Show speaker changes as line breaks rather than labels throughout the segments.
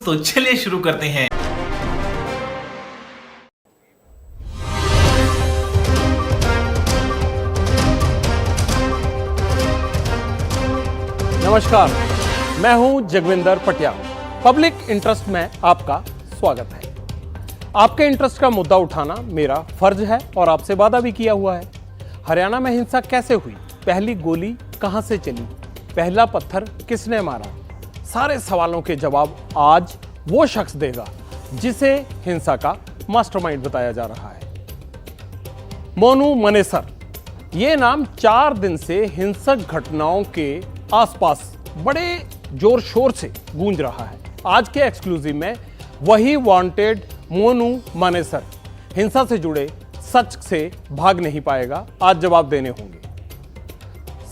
तो चलिए शुरू करते हैं।
नमस्कार, मैं हूं जगविंदर पटियाल। पब्लिक इंटरेस्ट में आपका स्वागत है। आपके इंटरेस्ट का मुद्दा उठाना मेरा फर्ज है और आपसे वादा भी किया हुआ है। हरियाणा में हिंसा कैसे हुई, पहली गोली कहां से चली, पहला पत्थर किसने मारा, सारे सवालों के जवाब आज वो शख्स देगा जिसे हिंसा का मास्टरमाइंड बताया जा रहा है। मोनू मनेसर, ये नाम 4 दिन से हिंसक घटनाओं के आसपास बड़े जोर शोर से गूंज रहा है। आज के एक्सक्लूसिव में वही वांटेड मोनू मनेसर हिंसा से जुड़े सच से भाग नहीं पाएगा, आज जवाब देने होंगे।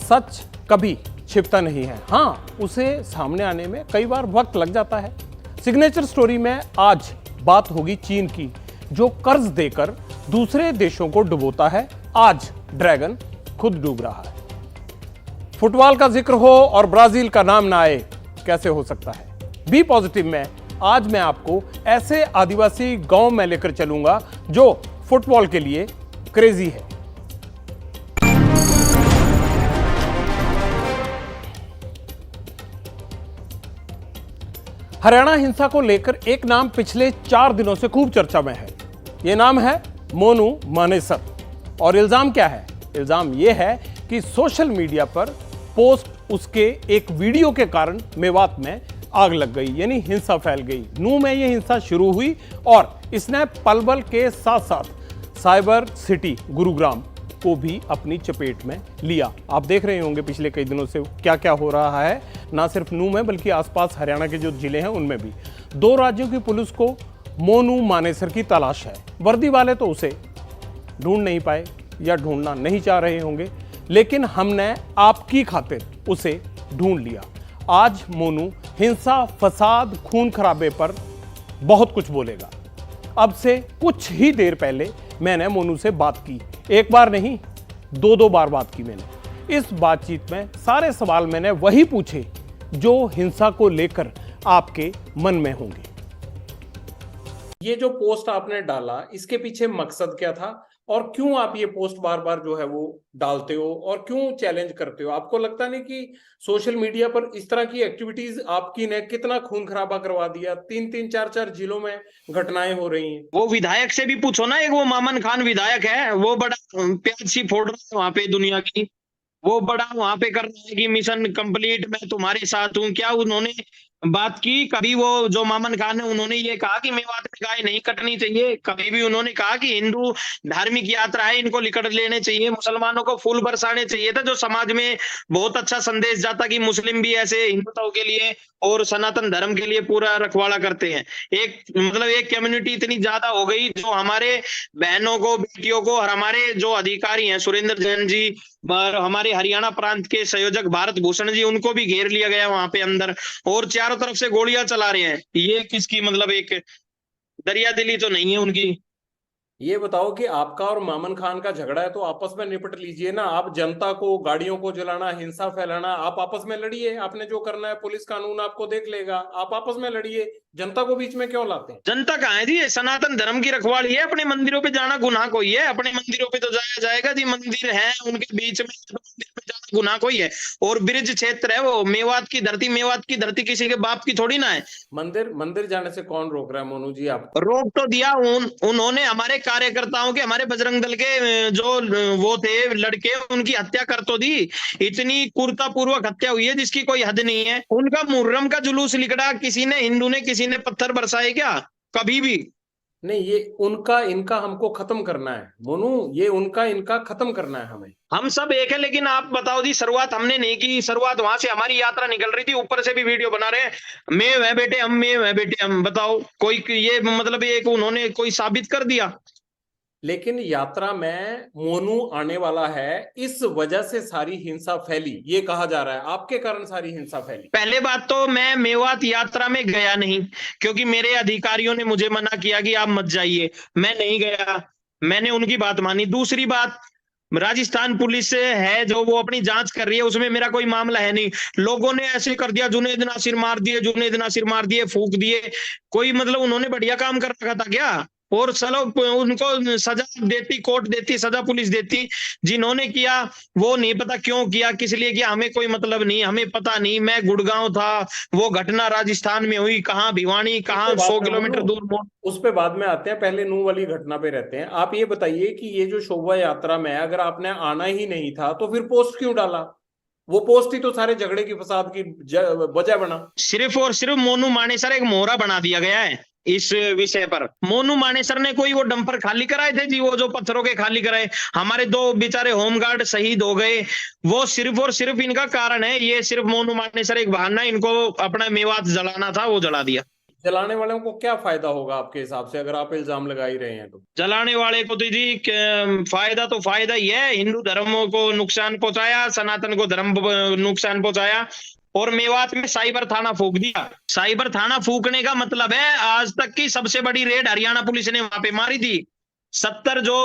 सच कभी छिपता नहीं है, हाँ उसे सामने आने में कई बार वक्त लग जाता है। सिग्नेचर स्टोरी में आज बात होगी चीन की, जो कर्ज देकर दूसरे देशों को डुबोता है। आज ड्रैगन खुद डूब रहा है। फुटबॉल का जिक्र हो और ब्राजील का नाम ना आए, कैसे हो सकता है। बी पॉजिटिव में आज मैं आपको ऐसे आदिवासी गांव में लेकर चलूंगा जो फुटबॉल के लिए क्रेजी है। हरियाणा हिंसा को लेकर एक नाम पिछले 4 दिनों से खूब चर्चा में है। यह नाम है मोनू मनेसर। और इल्जाम क्या है? इल्जाम यह है कि सोशल मीडिया पर पोस्ट उसके एक वीडियो के कारण मेवात में आग लग गई, यानी हिंसा फैल गई। नूह में यह हिंसा शुरू हुई और इसने पलवल के साथ साथ साइबर सिटी गुरुग्राम को भी अपनी चपेट में लिया। आप देख रहे होंगे पिछले कई दिनों से क्या क्या हो रहा है, ना सिर्फ नूह में बल्कि आसपास हरियाणा के जो जिले हैं उनमें भी। 2 राज्यों की पुलिस को मोनू मनेसर की तलाश है। वर्दी वाले तो उसे ढूंढ नहीं पाए या ढूंढना नहीं चाह रहे होंगे, लेकिन हमने आपकी खातिर उसे ढूंढ लिया। आज मोनू हिंसा, फसाद, खून खराबे पर बहुत कुछ बोलेगा। अब से कुछ ही देर पहले मैंने मोनू से बात की, एक बार नहीं 2 बार बात की मैंने। इस बातचीत में सारे सवाल मैंने वही पूछे जो हिंसा को लेकर आपके मन में होंगे। ये जो पोस्ट आपने डाला, इसके पीछे मकसद क्या था और क्यों आप ये पोस्ट बार बार जो है वो डालते हो और क्यों चैलेंज करते हो? आपको लगता नहीं कि सोशल मीडिया पर इस तरह की एक्टिविटीज आपकी ने कितना खून खराबा करवा दिया? 3-3, 4-4 जिलों में घटनाएं हो रही हैं।
वो विधायक से भी पूछो ना, एक वो मामन खान विधायक है, वो बड़ा प्याज सी फोड़ रहा है वहां पे दुनिया की। वो बड़ा वहां पे कर रहा है कि मिशन कंप्लीट, मैं तुम्हारे साथ हूँ। क्या उन्होंने बात की कभी? वो जो मामन खान है उन्होंने ये कहा कि मेवात में गाय नहीं कटनी चाहिए? कभी भी उन्होंने कहा कि हिंदू धार्मिक यात्रा है, इनको लिकड़ लेने चाहिए, मुसलमानों को फूल बरसाने चाहिए था, जो समाज में बहुत अच्छा संदेश जाता कि मुस्लिम भी ऐसे हिंदुत्व के लिए और सनातन धर्म के लिए पूरा रखवाला करते हैं। एक मतलब एक कम्युनिटी इतनी ज्यादा हो गई जो हमारे बहनों को, बेटियों को और हमारे जो अधिकारी हैं सुरेंद्र जैन जी, हमारे हरियाणा प्रांत के संयोजक भारत भूषण जी, उनको भी घेर लिया गया वहां पे अंदर और चारों तरफ से गोलियां चला रहे हैं। ये किसकी मतलब एक दरिया दिली तो नहीं है उनकी?
ये बताओ कि आपका और मामन खान का झगड़ा है तो आपस में निपट लीजिए ना। आप जनता को, गाड़ियों को जलाना, हिंसा फैलाना, आप आपस में लड़िए। आपने जो करना है पुलिस कानून आपको देख लेगा, आप आपस में लड़िए। जनता को बीच में क्यों लाते हैं?
जनता कहाँ है जी? सनातन धर्म की रखवाली है। अपने मंदिरों पे जाना गुनाह कोई है? अपने मंदिरों पे तो जाया जाएगा जी। मंदिर है उनके बीच में, मंदिर पे जाना गुनाह कोई है? और ब्रिज क्षेत्र है वो, मेवात की धरती। मेवात की धरती किसी के बाप की थोड़ी ना है।
मंदिर मंदिर जाने से कौन रोक रहा है मोनू जी? आप
रोक तो दिया उन्होंने हमारे कार्यकर्ताओं के, हमारे बजरंग दल के जो वो थे लड़के, उनकी हत्या कर तो दी। इतनी क्रूरतापूर्वक हत्या हुई है जिसकी कोई हद नहीं है। उनका मुहर्रम का जुलूस निकला, किसी ने, हिंदू ने, किसी ने पत्थर बरसाए क्या कभी भी?
नहीं, ये उनका इनका हमको खत्म करना है मोनू। ये उनका इनका खत्म करना है हमें।
हम सब एक है, लेकिन आप बताओ जी, शुरुआत हमने नहीं की। शुरुआत वहां से हमारी यात्रा निकल रही थी, ऊपर से भी वीडियो बना रहे हैं मैं वह बेटे हम, मैं वह बेटे हम। बताओ कोई ये मतलब एक उन्होंने कोई साबित कर दिया?
लेकिन यात्रा में मोनू आने वाला है, इस वजह से सारी हिंसा फैली, ये कहा जा रहा है। आपके कारण सारी हिंसा फैली।
पहले बात तो मैं मेवात यात्रा में गया नहीं, क्योंकि मेरे अधिकारियों ने मुझे मना किया कि आप मत जाइए। मैं नहीं गया, मैंने उनकी बात मानी। दूसरी बात, राजस्थान पुलिस है जो वो अपनी जांच कर रही है, उसमें मेरा कोई मामला है नहीं। लोगों ने ऐसे कर दिया, जुनैद नासिर मार दिए, जुनैद नासिर मार दिए, फूंक दिए। कोई मतलब उन्होंने बढ़िया काम कर रखा था क्या? और चलो उनको सजा देती, कोर्ट देती, सजा पुलिस देती। जिन्होंने किया वो नहीं पता क्यों किया, किस लिए किया, हमें कोई मतलब नहीं, हमें पता नहीं। मैं गुड़गांव था, वो घटना राजस्थान में हुई, कहाँ भिवानी,
उस पे
कहाँ
बाद
100
में मोनू,
किलोमीटर दूर।
उस पे बाद में आते हैं, पहले नूह वाली घटना पे रहते हैं। आप ये बताइए कि ये जो शोभा यात्रा में है, अगर आपने आना ही नहीं था तो फिर पोस्ट क्यों डाला? वो पोस्ट ही तो सारे झगड़े की फसाद की वजह बना।
सिर्फ और सिर्फ मोनू मानेसर एक मोहरा बना दिया गया है इस विषय पर। मोनू मानेसर ने कोई वो डंपर खाली कराए थे जी, वो जो पत्थरों के खाली कराए, हमारे 2 बेचारे होमगार्ड शहीद हो गए। वो सिर्फ और सिर्फ इनका कारण है, ये सिर्फ मोनू मानेसर एक बहाना, इनको अपना मेवात जलाना था, वो जला दिया।
जलाने वालों को क्या फायदा होगा आपके हिसाब से, अगर आप इल्जाम लगा ही रहे हैं तो?
जलाने वाले को तो जी फायदा तो फायदा ही है, हिंदू धर्म को नुकसान पहुंचाया, सनातन को धर्म नुकसान पहुंचाया। और मेवात में साइबर थाना फूंक दिया। साइबर थाना फूकने का मतलब है आज तक की सबसे बड़ी रेड हरियाणा पुलिस ने वहां पे मारी थी। 70 जो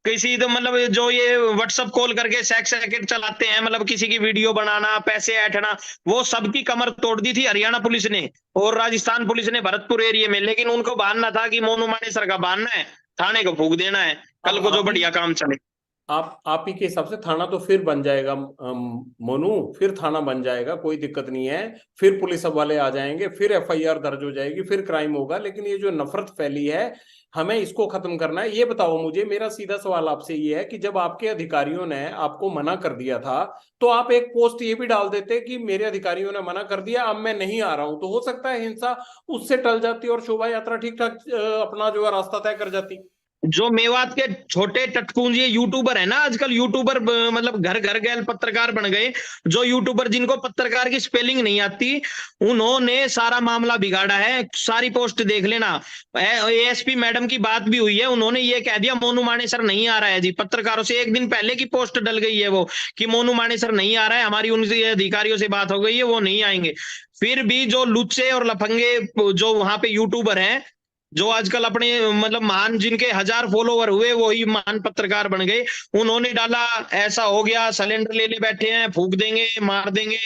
किसी तो मतलब जो ये व्हाट्सअप कॉल करके सेक्स रैकेट चलाते हैं, मतलब किसी की वीडियो बनाना, पैसे ऐंठना, वो सबकी कमर तोड़ दी थी हरियाणा पुलिस ने और राजस्थान पुलिस ने भरतपुर एरिया में। लेकिन उनको बहाना था कि मोनू मानेसर का बहाना है, थाने को फूंक देना है, कल
अब
को जो बढ़िया काम चले।
आप ही के हिसाब से थाना तो फिर बन जाएगा मोनू, फिर थाना बन जाएगा, कोई दिक्कत नहीं है। फिर पुलिस वाले आ जाएंगे, फिर एफआईआर दर्ज हो जाएगी, फिर क्राइम होगा। लेकिन ये जो नफरत फैली है, हमें इसको खत्म करना है। ये बताओ मुझे, मेरा सीधा सवाल आपसे ये है कि जब आपके अधिकारियों ने आपको मना कर दिया था, तो आप एक पोस्ट ये भी डाल देते कि मेरे अधिकारियों ने मना कर दिया, अब मैं नहीं आ रहा हूं, तो हो सकता है हिंसा उससे टल जाती और शोभा यात्रा ठीक ठाक अपना जो है रास्ता तय कर जाती।
जो मेवात के छोटे टटपूंजी यूट्यूबर है ना, आजकल यूट्यूबर मतलब घर घर गए पत्रकार बन गए। जो यूट्यूबर जिनको पत्रकार की स्पेलिंग नहीं आती, उन्होंने सारा मामला बिगाड़ा है। सारी पोस्ट देख लेना। एएसपी मैडम की बात भी हुई है, उन्होंने ये कह दिया मोनू मानेसर नहीं आ रहा है जी। पत्रकारों से एक दिन पहले की पोस्ट डल गई है वो, कि मोनू मानेसर नहीं आ रहा है, हमारी उनसे अधिकारियों से बात हो गई है, वो नहीं आएंगे। फिर भी जो लुच्चे और लफंगे जो वहां पे यूट्यूबर हैं, जो आजकल अपने मतलब महान, जिनके 1000 फॉलोवर हुए वही महान पत्रकार बन गए, उन्होंने डाला ऐसा हो गया, सिलेंडर ले ले बैठे हैं, फूक देंगे, मार देंगे।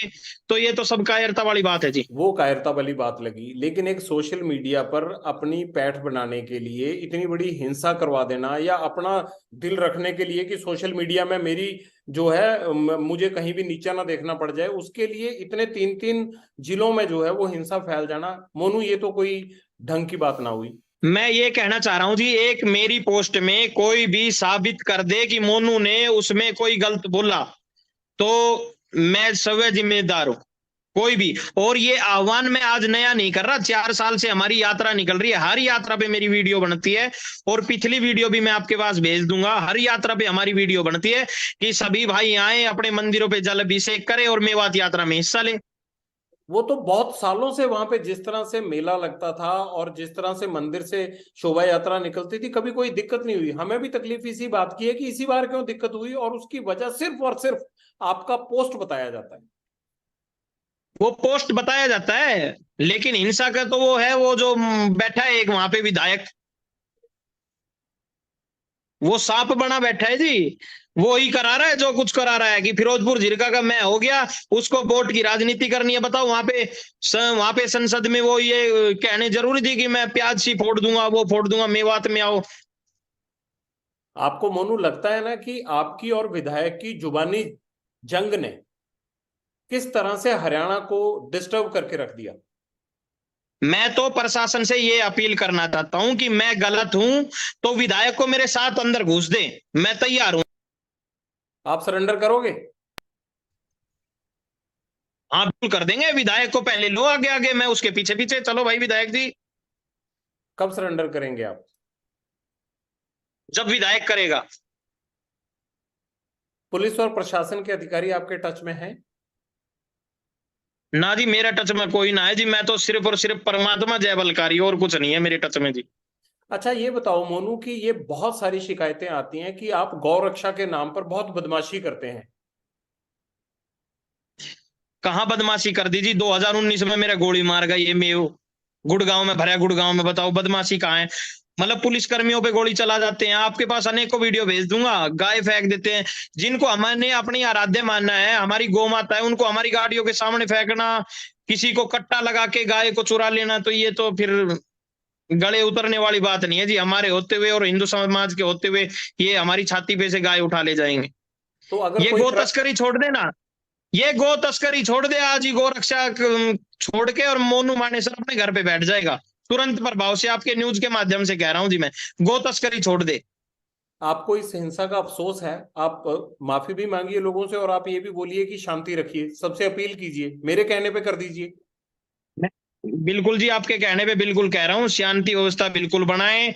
तो ये तो सब कायरता वाली बात है जी।
वो कायरता वाली बात लगी, लेकिन एक सोशल मीडिया पर अपनी पैठ बनाने के लिए इतनी बड़ी हिंसा करवा देना, या अपना दिल रखने के लिए कि सोशल मीडिया में मेरी जो है मुझे कहीं भी नीचा ना देखना पड़ जाए, उसके लिए इतने 3-3 जिलों में जो है वो हिंसा फैल जाना, मोनू ये तो कोई ढंग की बात ना हुई।
मैं ये कहना चाह रहा हूं जी, एक मेरी पोस्ट में कोई भी साबित कर दे कि मोनू ने उसमें कोई गलत बोला, तो मैं स्वयं जिम्मेदार हूं। कोई भी। और ये आह्वान मैं आज नया नहीं कर रहा, 4 साल से हमारी यात्रा निकल रही है, हर यात्रा पे मेरी वीडियो बनती है। और पिछली वीडियो भी मैं आपके पास भेज दूंगा। हर यात्रा पे हमारी वीडियो बनती है कि सभी भाई आए, अपने मंदिरों पे जल अभिषेक करें और मेवात यात्रा में हिस्सा लें।
वो तो बहुत सालों से वहां पे जिस तरह से मेला लगता था और जिस तरह से मंदिर से शोभा यात्रा निकलती थी, कभी कोई दिक्कत नहीं हुई। हमें भी तकलीफ इसी बात की है कि इसी बार क्यों दिक्कत हुई, और उसकी वजह सिर्फ और सिर्फ आपका पोस्ट बताया जाता है।
वो पोस्ट बताया जाता है, लेकिन हिंसा का तो वो है, वो जो बैठा है एक वहां पे विधायक, वो सांप बना बैठा है जी। वो ही करा रहा है जो कुछ करा रहा है, कि फिरोजपुर झिरका का मैं हो गया, उसको वोट की राजनीति करनी है। बताओ वहां पे संसद में वो ये कहने जरूरी थी कि मैं प्याज सी फोड़ दूंगा, वो फोड़ दूंगा, मेवात में आओ।
आपको मोनू लगता है ना कि आपकी और विधायक की जुबानी जंग ने किस तरह से हरियाणा को डिस्टर्ब करके रख दिया?
मैं तो प्रशासन से ये अपील करना चाहता हूं कि मैं गलत हूं तो विधायक को मेरे साथ अंदर घुस दे, मैं तैयार हूं।
आप सरेंडर करोगे?
हाँ बिल्कुल कर देंगे, विधायक को पहले लो आगे आगे, मैं उसके पीछे पीछे। चलो भाई विधायक जी।
कब सरेंडर करेंगे आप?
जब विधायक करेगा।
पुलिस और प्रशासन के अधिकारी आपके टच में हैं?
ना जी, मेरा टच में कोई ना है जी, मैं तो सिर्फ और सिर्फ परमात्मा जय बलकारी, और कुछ नहीं है मेरे टच में जी।
अच्छा ये बताओ मोनू कि ये बहुत सारी शिकायतें आती हैं कि आप गौ रक्षा के नाम पर बहुत बदमाशी करते हैं।
कहाँ बदमाशी कर दी जी? 2019 में मेरा गोली मार गया ये मेव। गुड़गांव में भरा, गुड़गांव में बताओ बदमाशी कहाँ है। मतलब पुलिस कर्मियों पे गोली चला जाते हैं। आपके पास अनेकों वीडियो भेज दूंगा, गाय फेंक देते हैं। जिनको हमने अपनी आराध्य मानना है, हमारी गौ माता है, उनको हमारी गाड़ियों के सामने फेंकना, किसी को कट्टा लगा के गाय को चुरा लेना, तो ये तो फिर गले उतरने वाली बात नहीं है जी। हमारे होते हुए और हिंदू समाज के होते हुए ये हमारी छाती पे से गाय उठा ले जाएंगे।
तो अगर
ये
कोई
गो तस्करी छोड़ देना, ये गो तस्करी छोड़ दे आज ही, गो रक्षा छोड़ के, और मोनू मानेसर अपने घर पे बैठ जाएगा तुरंत प्रभाव से। आपके न्यूज के माध्यम से कह रहा हूं जी मैं, गो तस्करी छोड़ दे।
आपको इस हिंसा का अफसोस है, आप माफी भी मांगिए लोगों से और आप ये भी बोलिए कि शांति रखिए, सबसे अपील कीजिए, मेरे कहने पे कर दीजिए।
मैं बिल्कुल जी आपके कहने पे बिल्कुल कह रहा हूँ, शांति व्यवस्था बिल्कुल बनाए,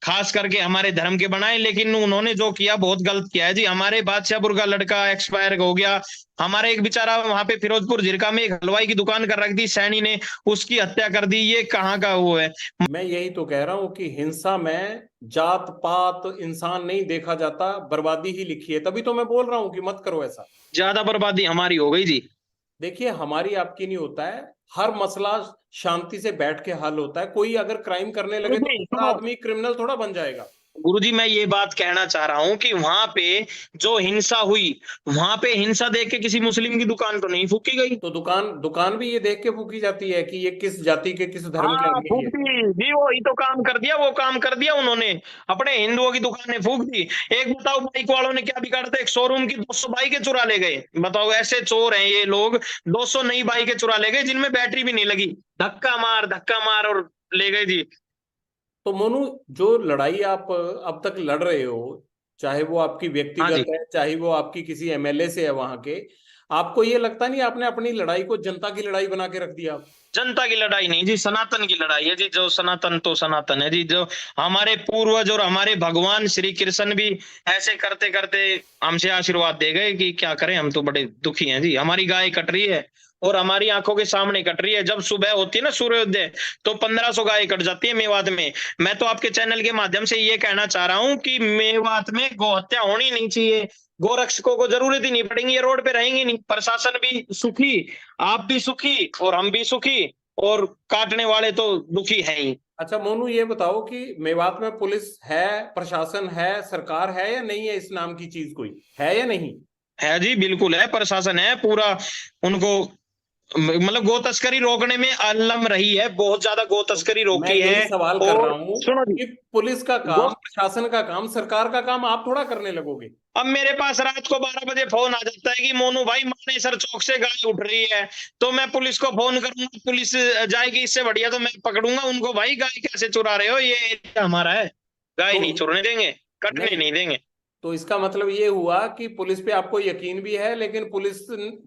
खास करके हमारे धर्म के बनाए। लेकिन उन्होंने जो किया बहुत गलत किया है जी। हमारे बादशाहपुर का लड़का एक्सपायर हो गया, हमारे एक बेचारा वहां पे फिरोजपुर झिरका में एक हलवाई की दुकान कर रखी थी, सैनी ने उसकी हत्या कर दी। ये कहाँ का वो है?
मैं यही तो कह रहा हूं कि हिंसा में जात पात इंसान नहीं देखा जाता, बर्बादी ही लिखी है। तभी तो मैं बोल रहा हूं कि मत करो ऐसा।
ज्यादा बर्बादी हमारी हो गई जी।
देखिए, हमारी आपकी नहीं होता है, हर मसला शांति से बैठ के हल होता है। कोई अगर क्राइम करने लगे तो दूसरा
सुनो
आदमी क्रिमिनल थोड़ा बन जाएगा।
गुरुजी, मैं ये बात कहना चाह रहा हूं कि वहां पे जो हिंसा हुई, वहां पे हिंसा देख के किसी मुस्लिम की दुकान तो नहीं फूकी गई।
तो दुकान दुकान भी ये देख के फूकी जाती है कि ये किस जाति के किस धर्म के
हाँ
आदमी की
फूक
है।
दी जी, वो ही तो काम कर दिया, वो काम कर दिया उन्होंने। अपने हिंदुओं की दुकानें फूक दी। एक बताओ बाइक वालों ने क्या बिगाड़ा था? एक शोरूम की 200 बाइकें चुरा ले गए। बताओ, ऐसे चोर हैं ये लोग। 200 नई बाइकें चुरा ले गए जिनमें बैटरी भी नहीं लगी। धक्का मार और ले गए जी।
तो मोनू, जो लड़ाई आप अब तक लड़ रहे हो, चाहे वो आपकी
हाँ
व्यक्तिगत
जी।
है, चाहे वो आपकी किसी एमएलए से है वहां के, आपको ये लगता नहीं आपने अपनी लड़ाई को जनता की लड़ाई बना के रख दिया?
जनता की लड़ाई नहीं जी, सनातन की लड़ाई है जी। जो सनातन तो सनातन है जी। जो हमारे पूर्वज और हमारे भगवान श्री कृष्ण भी ऐसे करते करते हमसे आशीर्वाद दे गए कि क्या करें, हम तो बड़े दुखी हैं जी। हमारी गाय कट रही है और हमारी आंखों के सामने कट रही है। जब सुबह होती है ना सूर्योदय, तो 1500 गाय कट जाती है मेवात में। मैं तो आपके चैनल के माध्यम से ये कहना चाह रहा हूं कि मेवात में गौ हत्या होनी नहीं चाहिए। गोरक्षकों को जरूरत ही नहीं पड़ेगी, ये रोड पे रहेंगे नहीं। प्रशासन भी सुखी, आप भी सुखी और हम भी सुखी, और काटने वाले तो दुखी है ही।
अच्छा मोनू, ये बताओ कि मेवात में पुलिस है, प्रशासन है, सरकार है या नहीं है? इस नाम की चीज कोई है या नहीं?
है जी, बिल्कुल है, प्रशासन है पूरा। उनको मतलब गो तस्करी रोकने में अलम रही है, बहुत ज्यादा गो
तो
तस्करी
मैं
रोकी
यही
है।
सवाल कर रहा
और
हूं
सुनो जी,
कि पुलिस का
गो
काम, प्रशासन का काम, सरकार का काम आप थोड़ा करने लगोगे।
अब मेरे पास रात को 12 बजे फोन आ जाता है कि मोनू भाई मानेसर चौक से गाय उठ रही है, तो मैं पुलिस को फोन करूंगा, पुलिस जाएगी। इससे बढ़िया तो मैं पकड़ूंगा उनको, भाई गाय कैसे चुरा रहे हो, ये एरिया हमारा है, गाय
तो
नहीं चुरने देंगे, कटने
नहीं,
नहीं देंगे।
तो इसका मतलब ये हुआ कि पुलिस पे आपको यकीन भी है, लेकिन पुलिस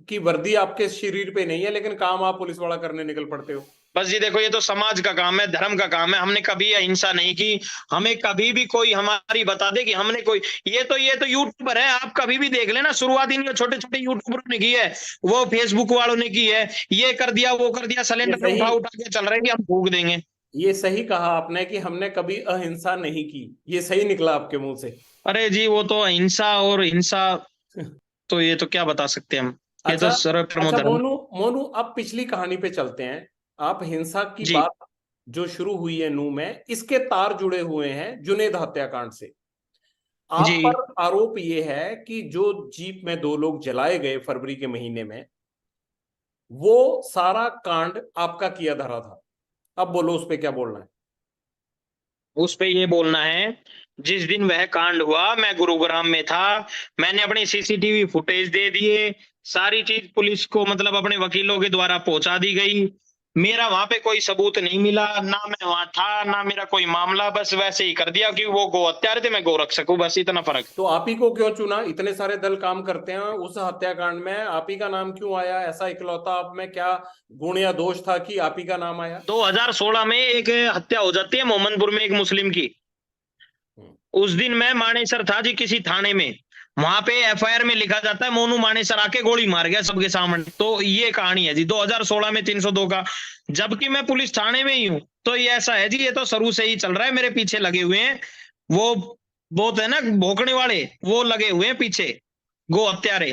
की वर्दी आपके शरीर पे नहीं है, लेकिन काम आप पुलिस वाला करने निकल पड़ते हो।
बस जी देखो, ये तो समाज का काम है, धर्म का काम है। हमने कभी अहिंसा नहीं की। हमें कभी भी कोई हमारी बता दे कि हमने कोई, ये तो यूट्यूबर है, आप कभी भी देख लेना। शुरुआत इन छोटे छोटे यूट्यूबरों ने की है, वो फेसबुक वालों ने की है। ये कर दिया वो कर दिया,
ये
सिलेंडर
सही
उठा उठा के चल रहे हैं कि हम फूक देंगे।
ये सही कहा आपने कि हमने कभी अहिंसा नहीं की। ये सही निकला आपके मुंह से।
अरे जी, वो तो अहिंसा और हिंसा, तो ये तो क्या बता सकते हैं हम। ये
अच्छा।
तो सर्वप्रथम
अच्छा
धर्म।
मोनू, मोनू अब पिछली कहानी पे चलते हैं। आप हिंसा की
जी
बात जो शुरू हुई है नू में, इसके तार जुड़े हुए हैं जुनेद हत्याकांड से। आप
जी
पर आरोप ये है कि जो जीप में दो लोग जलाए गए फरवरी के महीने में, वो सारा कांड आपका किया धरा था। अब बोलो उस पे क्या बोलना है।
उस पे ये बोलना है, जिस दिन वह कांड हुआ मैं गुरुग्राम में था। मैंने अपने सीसीटीवी फुटेज दे दिए, सारी चीज पुलिस को मतलब अपने वकीलों के द्वारा पहुंचा दी गई। मेरा वहां पे कोई सबूत नहीं मिला, ना मैं वहां था ना मेरा कोई मामला। बस वैसे ही कर दिया कि वो गो हत्यारे थे, मैं गो रक्षक हूं, बस इतना फर्क।
तो आप ही को क्यों चुना? इतने सारे दल काम करते हैं, उस हत्याकांड में आप ही का नाम क्यों आया? ऐसा इकलौता आप में क्या गुण या दोष था कि आप ही का नाम आया?
2016 में एक हत्या हो जाती है मोहम्मदपुर में, एक मुस्लिम की।
हम्म।
उस दिन मैं मानेसर था जी किसी थाने में। वहां पे एफआईआर में लिखा जाता है मोनू मानेसर आके गोली मार गया सबके सामने। तो ये कहानी है जी 2016 में 302 का, जबकि मैं पुलिस थाने में ही हूँ। तो ये ऐसा है जी, ये तो शुरू से ही चल रहा है, मेरे पीछे लगे हुए हैं वो बहुत है ना भोंकने वाले, वो लगे हुए हैं पीछे गो हत्यारे।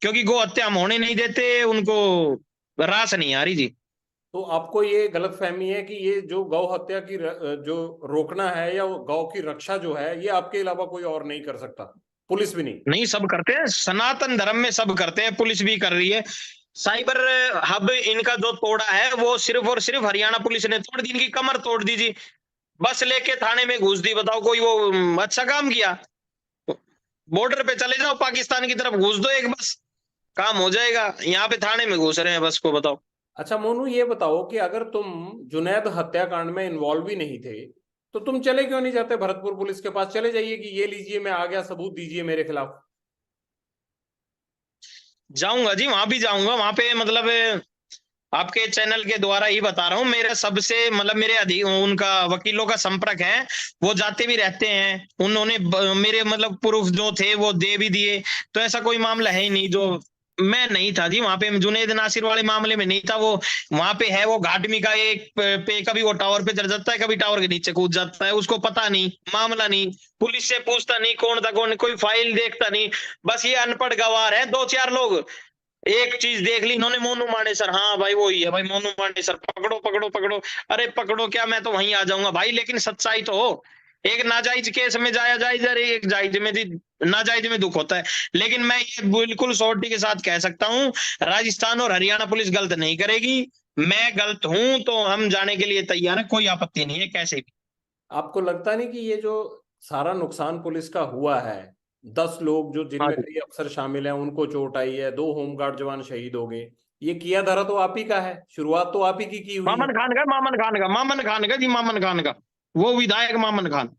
क्योंकि गो हत्या हम होने नहीं देते, उनको रास नहीं आ रही जी।
तो आपको ये गलतफहमी है कि ये जो गौ हत्या की जो रोकना है या वो गौ की रक्षा जो है ये आपके अलावा कोई और नहीं कर सकता, पुलिस भी नहीं?
नहीं, सब करते हैं, सनातन धर्म में सब करते हैं, पुलिस भी कर रही है। साइबर हब इनका जो तोड़ा है वो सिर्फ और सिर्फ हरियाणा पुलिस ने तोड़ दी, इनकी कमर तोड़ दी जी। बस लेके थाने में घुस दी, बताओ कोई वो अच्छा काम किया? बॉर्डर पे चले जाओ, पाकिस्तान की तरफ घुस दो एक बस, काम हो जाएगा। यहाँ पे थाने में घुस रहे हैं बस को, बताओ।
अच्छा मोनू, ये बताओ कि अगर तुम जुनैद हत्याकांड में इन्वॉल्व ही नहीं थे तो तुम चले क्यों नहीं जाते भरतपुर पुलिस के पास? चले जाइए कि ये लीजिए मैं आ गया, सबूत दीजिए मेरे खिलाफ।
जाऊंगा जी, वहां भी जाऊंगा। वहां पे मतलब आपके चैनल के द्वारा ही बता रहा हूँ, मेरे सबसे मतलब मेरे अधिक उनका वकीलों का संपर्क है, वो जाते भी रहते हैं। उन्होंने मेरे मतलब प्रूफ जो थे वो दे भी दिए। तो ऐसा कोई मामला है ही नहीं जो, मैं नहीं था जी वहां पे, जुनेद नासिर वाले मामले में नहीं था वो। वहां पे है वो घाटमी का एक पे, कभी वो टावर पे चढ़ जाता है, कभी टावर के नीचे कूद जाता है, उसको पता नहीं, मामला नहीं, पुलिस से पूछता नहीं कौन था कौन, कोई फाइल देखता नहीं। बस ये अनपढ़ गवार है दो चार लोग, एक चीज देख ली इन्होंने, मोनू मानेसर, हाँ भाई वही है भाई मोनू मानेसर, पकड़ो पकड़ो पकड़ो। अरे पकड़ो क्या, मैं तो वहीं आ जाऊंगा भाई, लेकिन सच्चाई तो हो। एक नाजायज केस में जाया जायज, अरे एक जायज में नाजायज में दुख होता है। लेकिन मैं ये बिल्कुल श्योरिटी के साथ कह सकता हूँ, राजस्थान और हरियाणा पुलिस गलत नहीं करेगी। मैं गलत हूं तो हम जाने के लिए तैयार है, कोई आपत्ति नहीं है कैसे भी।
आपको लगता नहीं कि ये जो सारा नुकसान पुलिस का हुआ है, 10 लोग जो
हाँ
जिनमें
जी।
कई अफसर शामिल हैं उनको चोट आई है, 2 होमगार्ड जवान शहीद हो गए, ये किया धरा तो आप ही का है, शुरुआत तो आप ही की हुई है।
मामन खान का, मामन खान का, मामन खान का जी, मामन खान का, वो विधायक मामन खान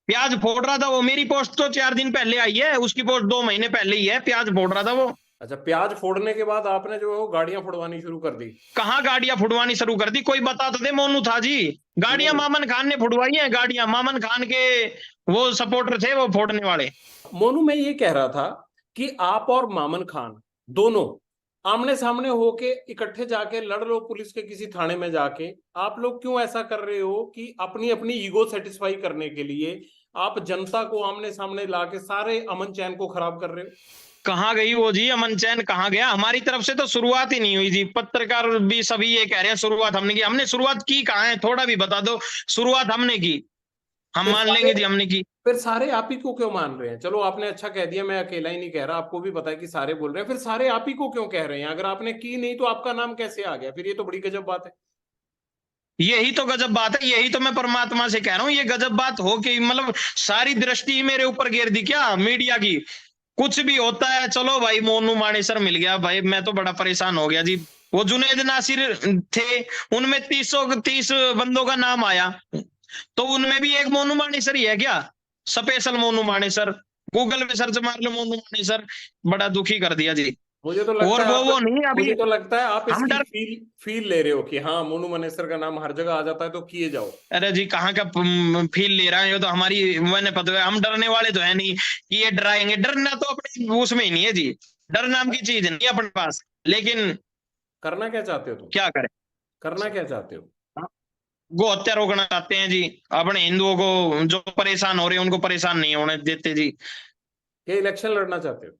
प्याज फोड़ रहा था। वो मेरी पोस्ट तो 4 दिन पहले आई है, उसकी पोस्ट 2 महीने पहले ही है, प्याज फोड़ रहा था वो।
अच्छा, प्याज फोड़ने के बाद आपने जो है वो गाड़ियां फोड़वानी शुरू कर दी?
कहाँ गाड़ियां फुड़वानी शुरू कर दी? कोई बता तो दे, मोनू था जी। गाड़ियां
नहीं,
मामन खान ने फुड़वाई हैं, गाड़ियां मामन खान के वो सपोर्टर थे वो फोड़ने वाले।
मोनू मैं ये कह रहा था कि आप और मामन खान दोनों आमने सामने होके इकट्ठे जाके लड़ लो पुलिस के किसी थाने में जाके। आप लोग क्यों ऐसा कर रहे हो कि अपनी अपनी ईगो सेटिस्फाई करने के लिए आप जनता को आमने सामने लाके सारे अमन चैन को खराब कर रहे हो?
कहाँ गई वो जी अमन चैन, कहाँ गया? हमारी तरफ से तो शुरुआत ही नहीं हुई जी, पत्रकार भी सभी ये कह रहे हैं शुरुआत हमने की। हमने शुरुआत की कहाँ है, थोड़ा भी बता दो। शुरुआत हमने की, हम
फिर
मान
सारे
लेंगे जी हमने की।
फिर सारे आप ही को क्यों मान रहे हैं? चलो आपने अच्छा कह दिया, मैं अकेला ही नहीं कह रहा, आपको भी पता है कि सारे बोल रहे हैं, फिर सारे आप ही को क्यों कह रहे हैं? अगर आपने की नहीं तो आपका नाम कैसे आ गया? फिर ये तो बड़ी गजब बात है।
यही तो गजब बात है, यही तो मैं परमात्मा से कह रहा हूँ, ये गजब बात हो कि मतलब सारी दृष्टि ही मेरे ऊपर गिर दी क्या मीडिया की? कुछ भी होता है चलो भाई, मोनू मानेसर मिल गया भाई, मैं तो बड़ा परेशान हो गया जी। वो जुनेद नासिर थे, उनमें 30 बंदों का नाम आया, तो उनमें भी एक मोनू मानेसर ही है क्या? स्पेशल मोनू मानेसर, गूगल में सर्च मार लो मोनू मानेसर। बड़ा दुखी कर दिया जी।
मुझे तो लगता
और
है आप
वो नहीं अभी,
मुझे तो लगता है आप
हम
इसकी
डर,
फील फील ले रहे हो कि हाँ मोनू मनेसर का नाम हर जगह आ जाता है तो किए जाओ।
अरे जी कहाँ का फील ले रहा है? ये तो हमारी मैंने पता है, हम डरने वाले तो है नहीं कि ये डराएंगे। डरना तो अपने उसमें ही नहीं है जी, डर नाम की चीज नहीं है अपने पास। लेकिन
करना क्या चाहते हो तुम?
क्या करें?
करना क्या चाहते हो?
गो हत्या रोकना चाहते हैं जी, अपने हिंदुओं को जो परेशान हो रहे हैं उनको परेशान नहीं होने देते जी।
ये इलेक्शन लड़ना चाहते हो?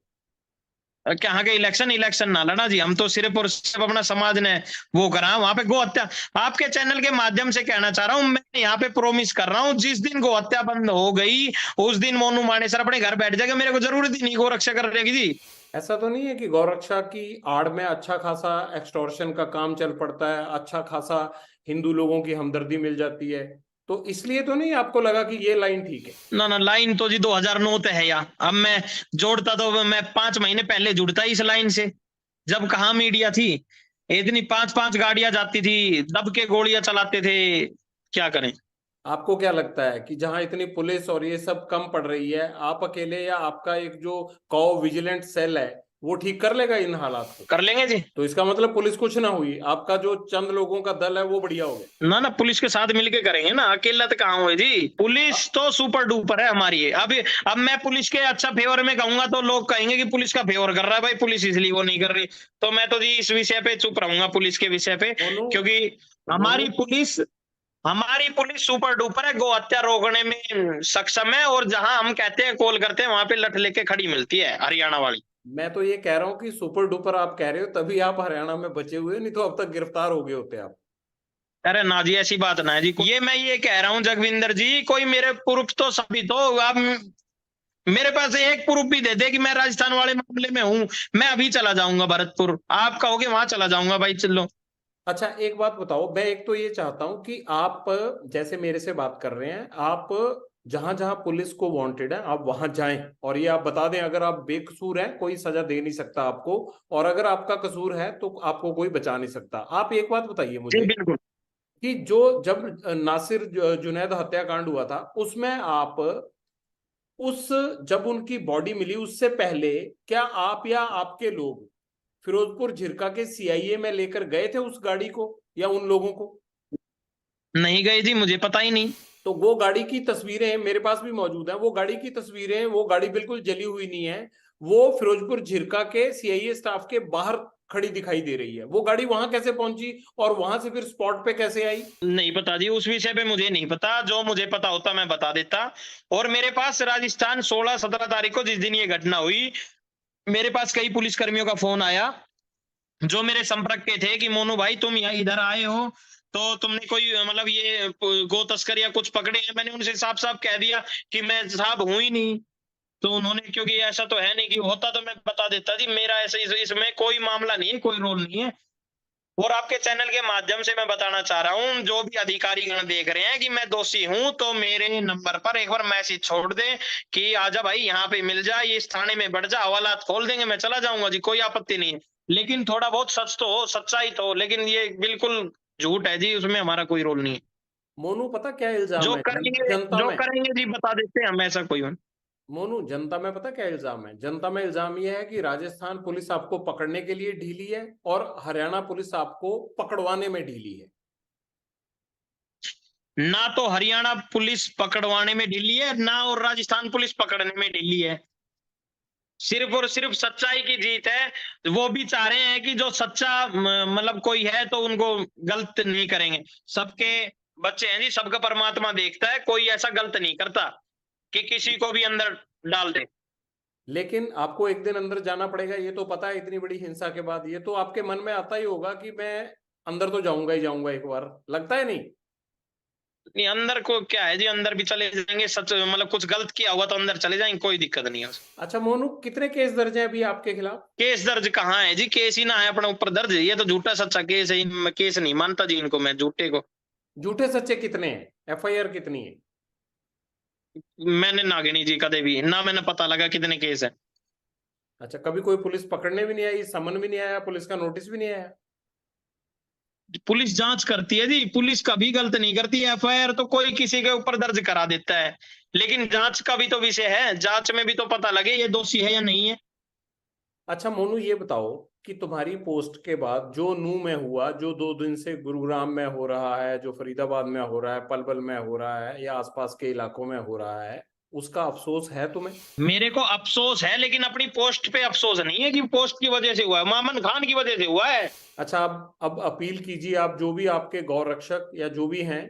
कहाँ के इलेक्शन? इलेक्शन ना लड़ा जी, हम तो सिर्फ और सिर्फ अपना समाज ने वो करा वहां पे गो हत्या। आपके चैनल के माध्यम से कहना चाह रहा हूँ, मैं यहाँ पे प्रोमिस कर रहा हूँ, जिस दिन गो हत्या बंद हो गई उस दिन मोनू मानेसर अपने घर बैठ जाएगा, मेरे को जरूरत ही नहीं गो रक्षा करने की जी।
ऐसा तो नहीं है कि गौरक्षा की आड़ में अच्छा खासा एक्सटॉर्शन का काम चल पड़ता है, अच्छा खासा हिंदू लोगों की हमदर्दी मिल जाती है, तो इसलिए तो नहीं आपको लगा कि ये लाइन ठीक है?
ना ना, लाइन तो जी 2009 ते है यार। अब मैं जोड़ता तो मैं 5 महीने पहले जुड़ता इस लाइन से, जब कहाँ मीडिया थी, इतनी 5-5 गाड़ियां जाती थी, दब के गोलियां चलाते थे। क्या करें?
आपको क्या लगता है कि जहां इतनी पुलिस और ये सब कम पड़ रही है, आप अकेले या आपका एक जो कॉ विजिलेंट सेल है वो ठीक कर लेगा इन हालात को?
कर लेंगे जी।
तो इसका मतलब पुलिस कुछ ना हुई, आपका जो चंद लोगों का दल है वो बढ़िया हो गया।
ना ना, पुलिस के साथ मिलके करेंगे ना, अकेला तो कहाँ हुए जी। पुलिस तो सुपर डुपर है हमारी। अब मैं पुलिस के अच्छा फेवर में कहूंगा तो लोग कहेंगे कि पुलिस का फेवर कर रहा है भाई, पुलिस इसलिए वो नहीं कर रही। तो मैं तो जी इस विषय पे चुप रहूंगा, पुलिस के विषय पे,
मोनू
क्योंकि
मोनू
हमारी पुलिस हमारी पुलिस सुपर डुपर है, गो हत्या रोकने में सक्षम है, और जहां हम कहते हैं कॉल करते हैं वहां पे लठ लेके खड़ी मिलती है हरियाणा वाली।
मैं तो ये कह रहा हूँ कि सुपर डुपर आप कह रहे हो तभी आप हरियाणा में बचे हुए, नहीं तो अब तक गिरफ्तार हो गए होते आप।
अरे ना जी, ऐसी बात ना है जी। ये कह रहा हूँ जगविंदर जी, कोई मेरे प्रूफ तो साबित हो। आप मेरे पास एक प्रूफ भी दे दे कि मैं राजस्थान वाले मामले में हूँ, मैं अभी चला जाऊंगा भरतपुर। आप कहोगे वहां चला जाऊंगा, भाई चलो।
अच्छा एक बात बताओ, मैं एक तो ये चाहता हूं कि आप जैसे मेरे से बात कर रहे हैं, आप जहां जहां पुलिस को वांटेड है आप वहां जाएं, और ये आप बता दें अगर आप बेकसूर हैं कोई सजा दे नहीं सकता आपको, और अगर आपका कसूर है तो आपको कोई बचा नहीं सकता। आप एक बात बताइए
जी
मुझे
बिल्कुल।
कि जो जब नासिर जुनैद हत्याकांड हुआ था उसमें आप उस जब उनकी बॉडी मिली उससे पहले क्या आप या आपके लोग फिरोजपुर झिरका के सीआईए में लेकर गए थे उस गाड़ी को या उन लोगों को?
नहीं गए जी, मुझे पता ही नहीं।
तो वो गाड़ी की तस्वीरें मेरे पास भी मौजूद है, वो गाड़ी की तस्वीरें, वो गाड़ी बिल्कुल जली हुई नहीं है, वो फिरोजपुर झिरका के सीआईए स्टाफ के बाहर खड़ी दिखाई दे रही है। वो गाड़ी वहां कैसे पहुंची और वहां से फिर स्पॉट पे कैसे आई?
नहीं पता जी, उस विषय पे मुझे नहीं पता। जो मुझे पता होता मैं बता देता। और मेरे पास राजस्थान 16-17 तारीख को जिस दिन ये घटना हुई, मेरे पास कई पुलिस कर्मियों का फोन आया जो मेरे संपर्क के थे कि मोनू भाई तुम यहाँ इधर आए हो तो तुमने कोई मतलब ये गो तस्कर या कुछ पकड़े हैं। मैंने उनसे साफ साफ कह दिया कि मैं साहब हूं ही नहीं। तो उन्होंने, क्योंकि ऐसा तो है नहीं, कि होता तो मैं बता देता जी, मेरा ऐसे इसमें कोई मामला नहीं है, कोई रोल नहीं है। और आपके चैनल के माध्यम से मैं बताना चाह रहा हूँ, जो भी अधिकारी गण देख रहे हैं कि मैं दोषी हूं, तो मेरे नंबर पर एक बार मैसेज छोड़ दे कि आजा भाई यहाँ पे मिल जा, ये इस थाने में बढ़ जा, हवालात खोल देंगे, मैं चला जाऊंगा जी, कोई आपत्ति नहीं है। लेकिन थोड़ा बहुत सच तो हो, सच्चाई तो हो। लेकिन ये बिल्कुल झूठ है जी, उसमें हमारा कोई रोल नहीं है।
मोनू पता क्या इल्जाम है जनता
जो
में?
करेंगे जी बता देते हैं हम, ऐसा कोई हो।
मोनू जनता में पता क्या इल्जाम है? जनता में इल्जाम यह है कि राजस्थान पुलिस आपको पकड़ने के लिए ढीली है और हरियाणा पुलिस आपको पकड़वाने में ढीली है।
ना तो हरियाणा पुलिस पकड़वाने में ढीली है, ना और राजस्थान पुलिस पकड़ने में ढीली है। सिर्फ और सिर्फ सच्चाई की जीत है। वो भी चाह रहे हैं कि जो सच्चा मतलब कोई है तो उनको गलत नहीं करेंगे। सबके बच्चे हैं जी, सबका परमात्मा देखता है, कोई ऐसा गलत नहीं करता कि किसी को भी अंदर डाल दे।
लेकिन आपको एक दिन अंदर जाना पड़ेगा, ये तो पता है। इतनी बड़ी हिंसा के बाद ये तो आपके मन में आता ही होगा कि मैं अंदर तो जाऊंगा ही जाऊंगा एक बार, लगता है नहीं?
नहीं, अंदर को क्या है जी, अंदर भी चले जाएंगे। सच मतलब कुछ गलत किया हुआ तो अंदर चले जाएंगे, कोई दिक्कत नहीं है।
अच्छा मोनू, कितने केस दर्ज हैं अभी आपके खिलाफ?
केस दर्ज कहाँ है जी, केस ही ना है अपने ऊपर दर्ज। ये तो झूठा सच्चा केस है, मैं केस नहीं मानता जी इनको, मैं झूठे को।
झूठे सच्चे कितने हैं? एफआईआर कितनी है?
मैंने ना गिनी जी कदे भी ना, मैंने पता लगा कितने केस है।
अच्छा, कभी कोई पुलिस पकड़ने भी नहीं आई, समन भी नहीं आया, पुलिस का नोटिस भी नहीं आया?
पुलिस जांच करती है जी, पुलिस कभी गलत नहीं करती। एफआईआर तो कोई किसी के ऊपर दर्ज करा देता है, लेकिन जांच का भी तो विषय है, जांच में भी तो पता लगे ये दोषी है या नहीं है।
अच्छा मोनू, ये बताओ कि तुम्हारी पोस्ट के बाद जो नू में हुआ, जो 2 दिन से गुरुग्राम में हो रहा है, जो फरीदाबाद में हो रहा है, पलवल में हो रहा है या आसपास के इलाकों में हो रहा है, उसका अफसोस है तुम्हें?
मेरे को अफसोस है, लेकिन अपनी पोस्ट पे अफसोस नहीं है कि पोस्ट की वजह से हुआ है, मामन खान की वजह से हुआ है।
अच्छा, अब अपील कीजिए, आप जो भी आपके गौ रक्षक या जो भी हैं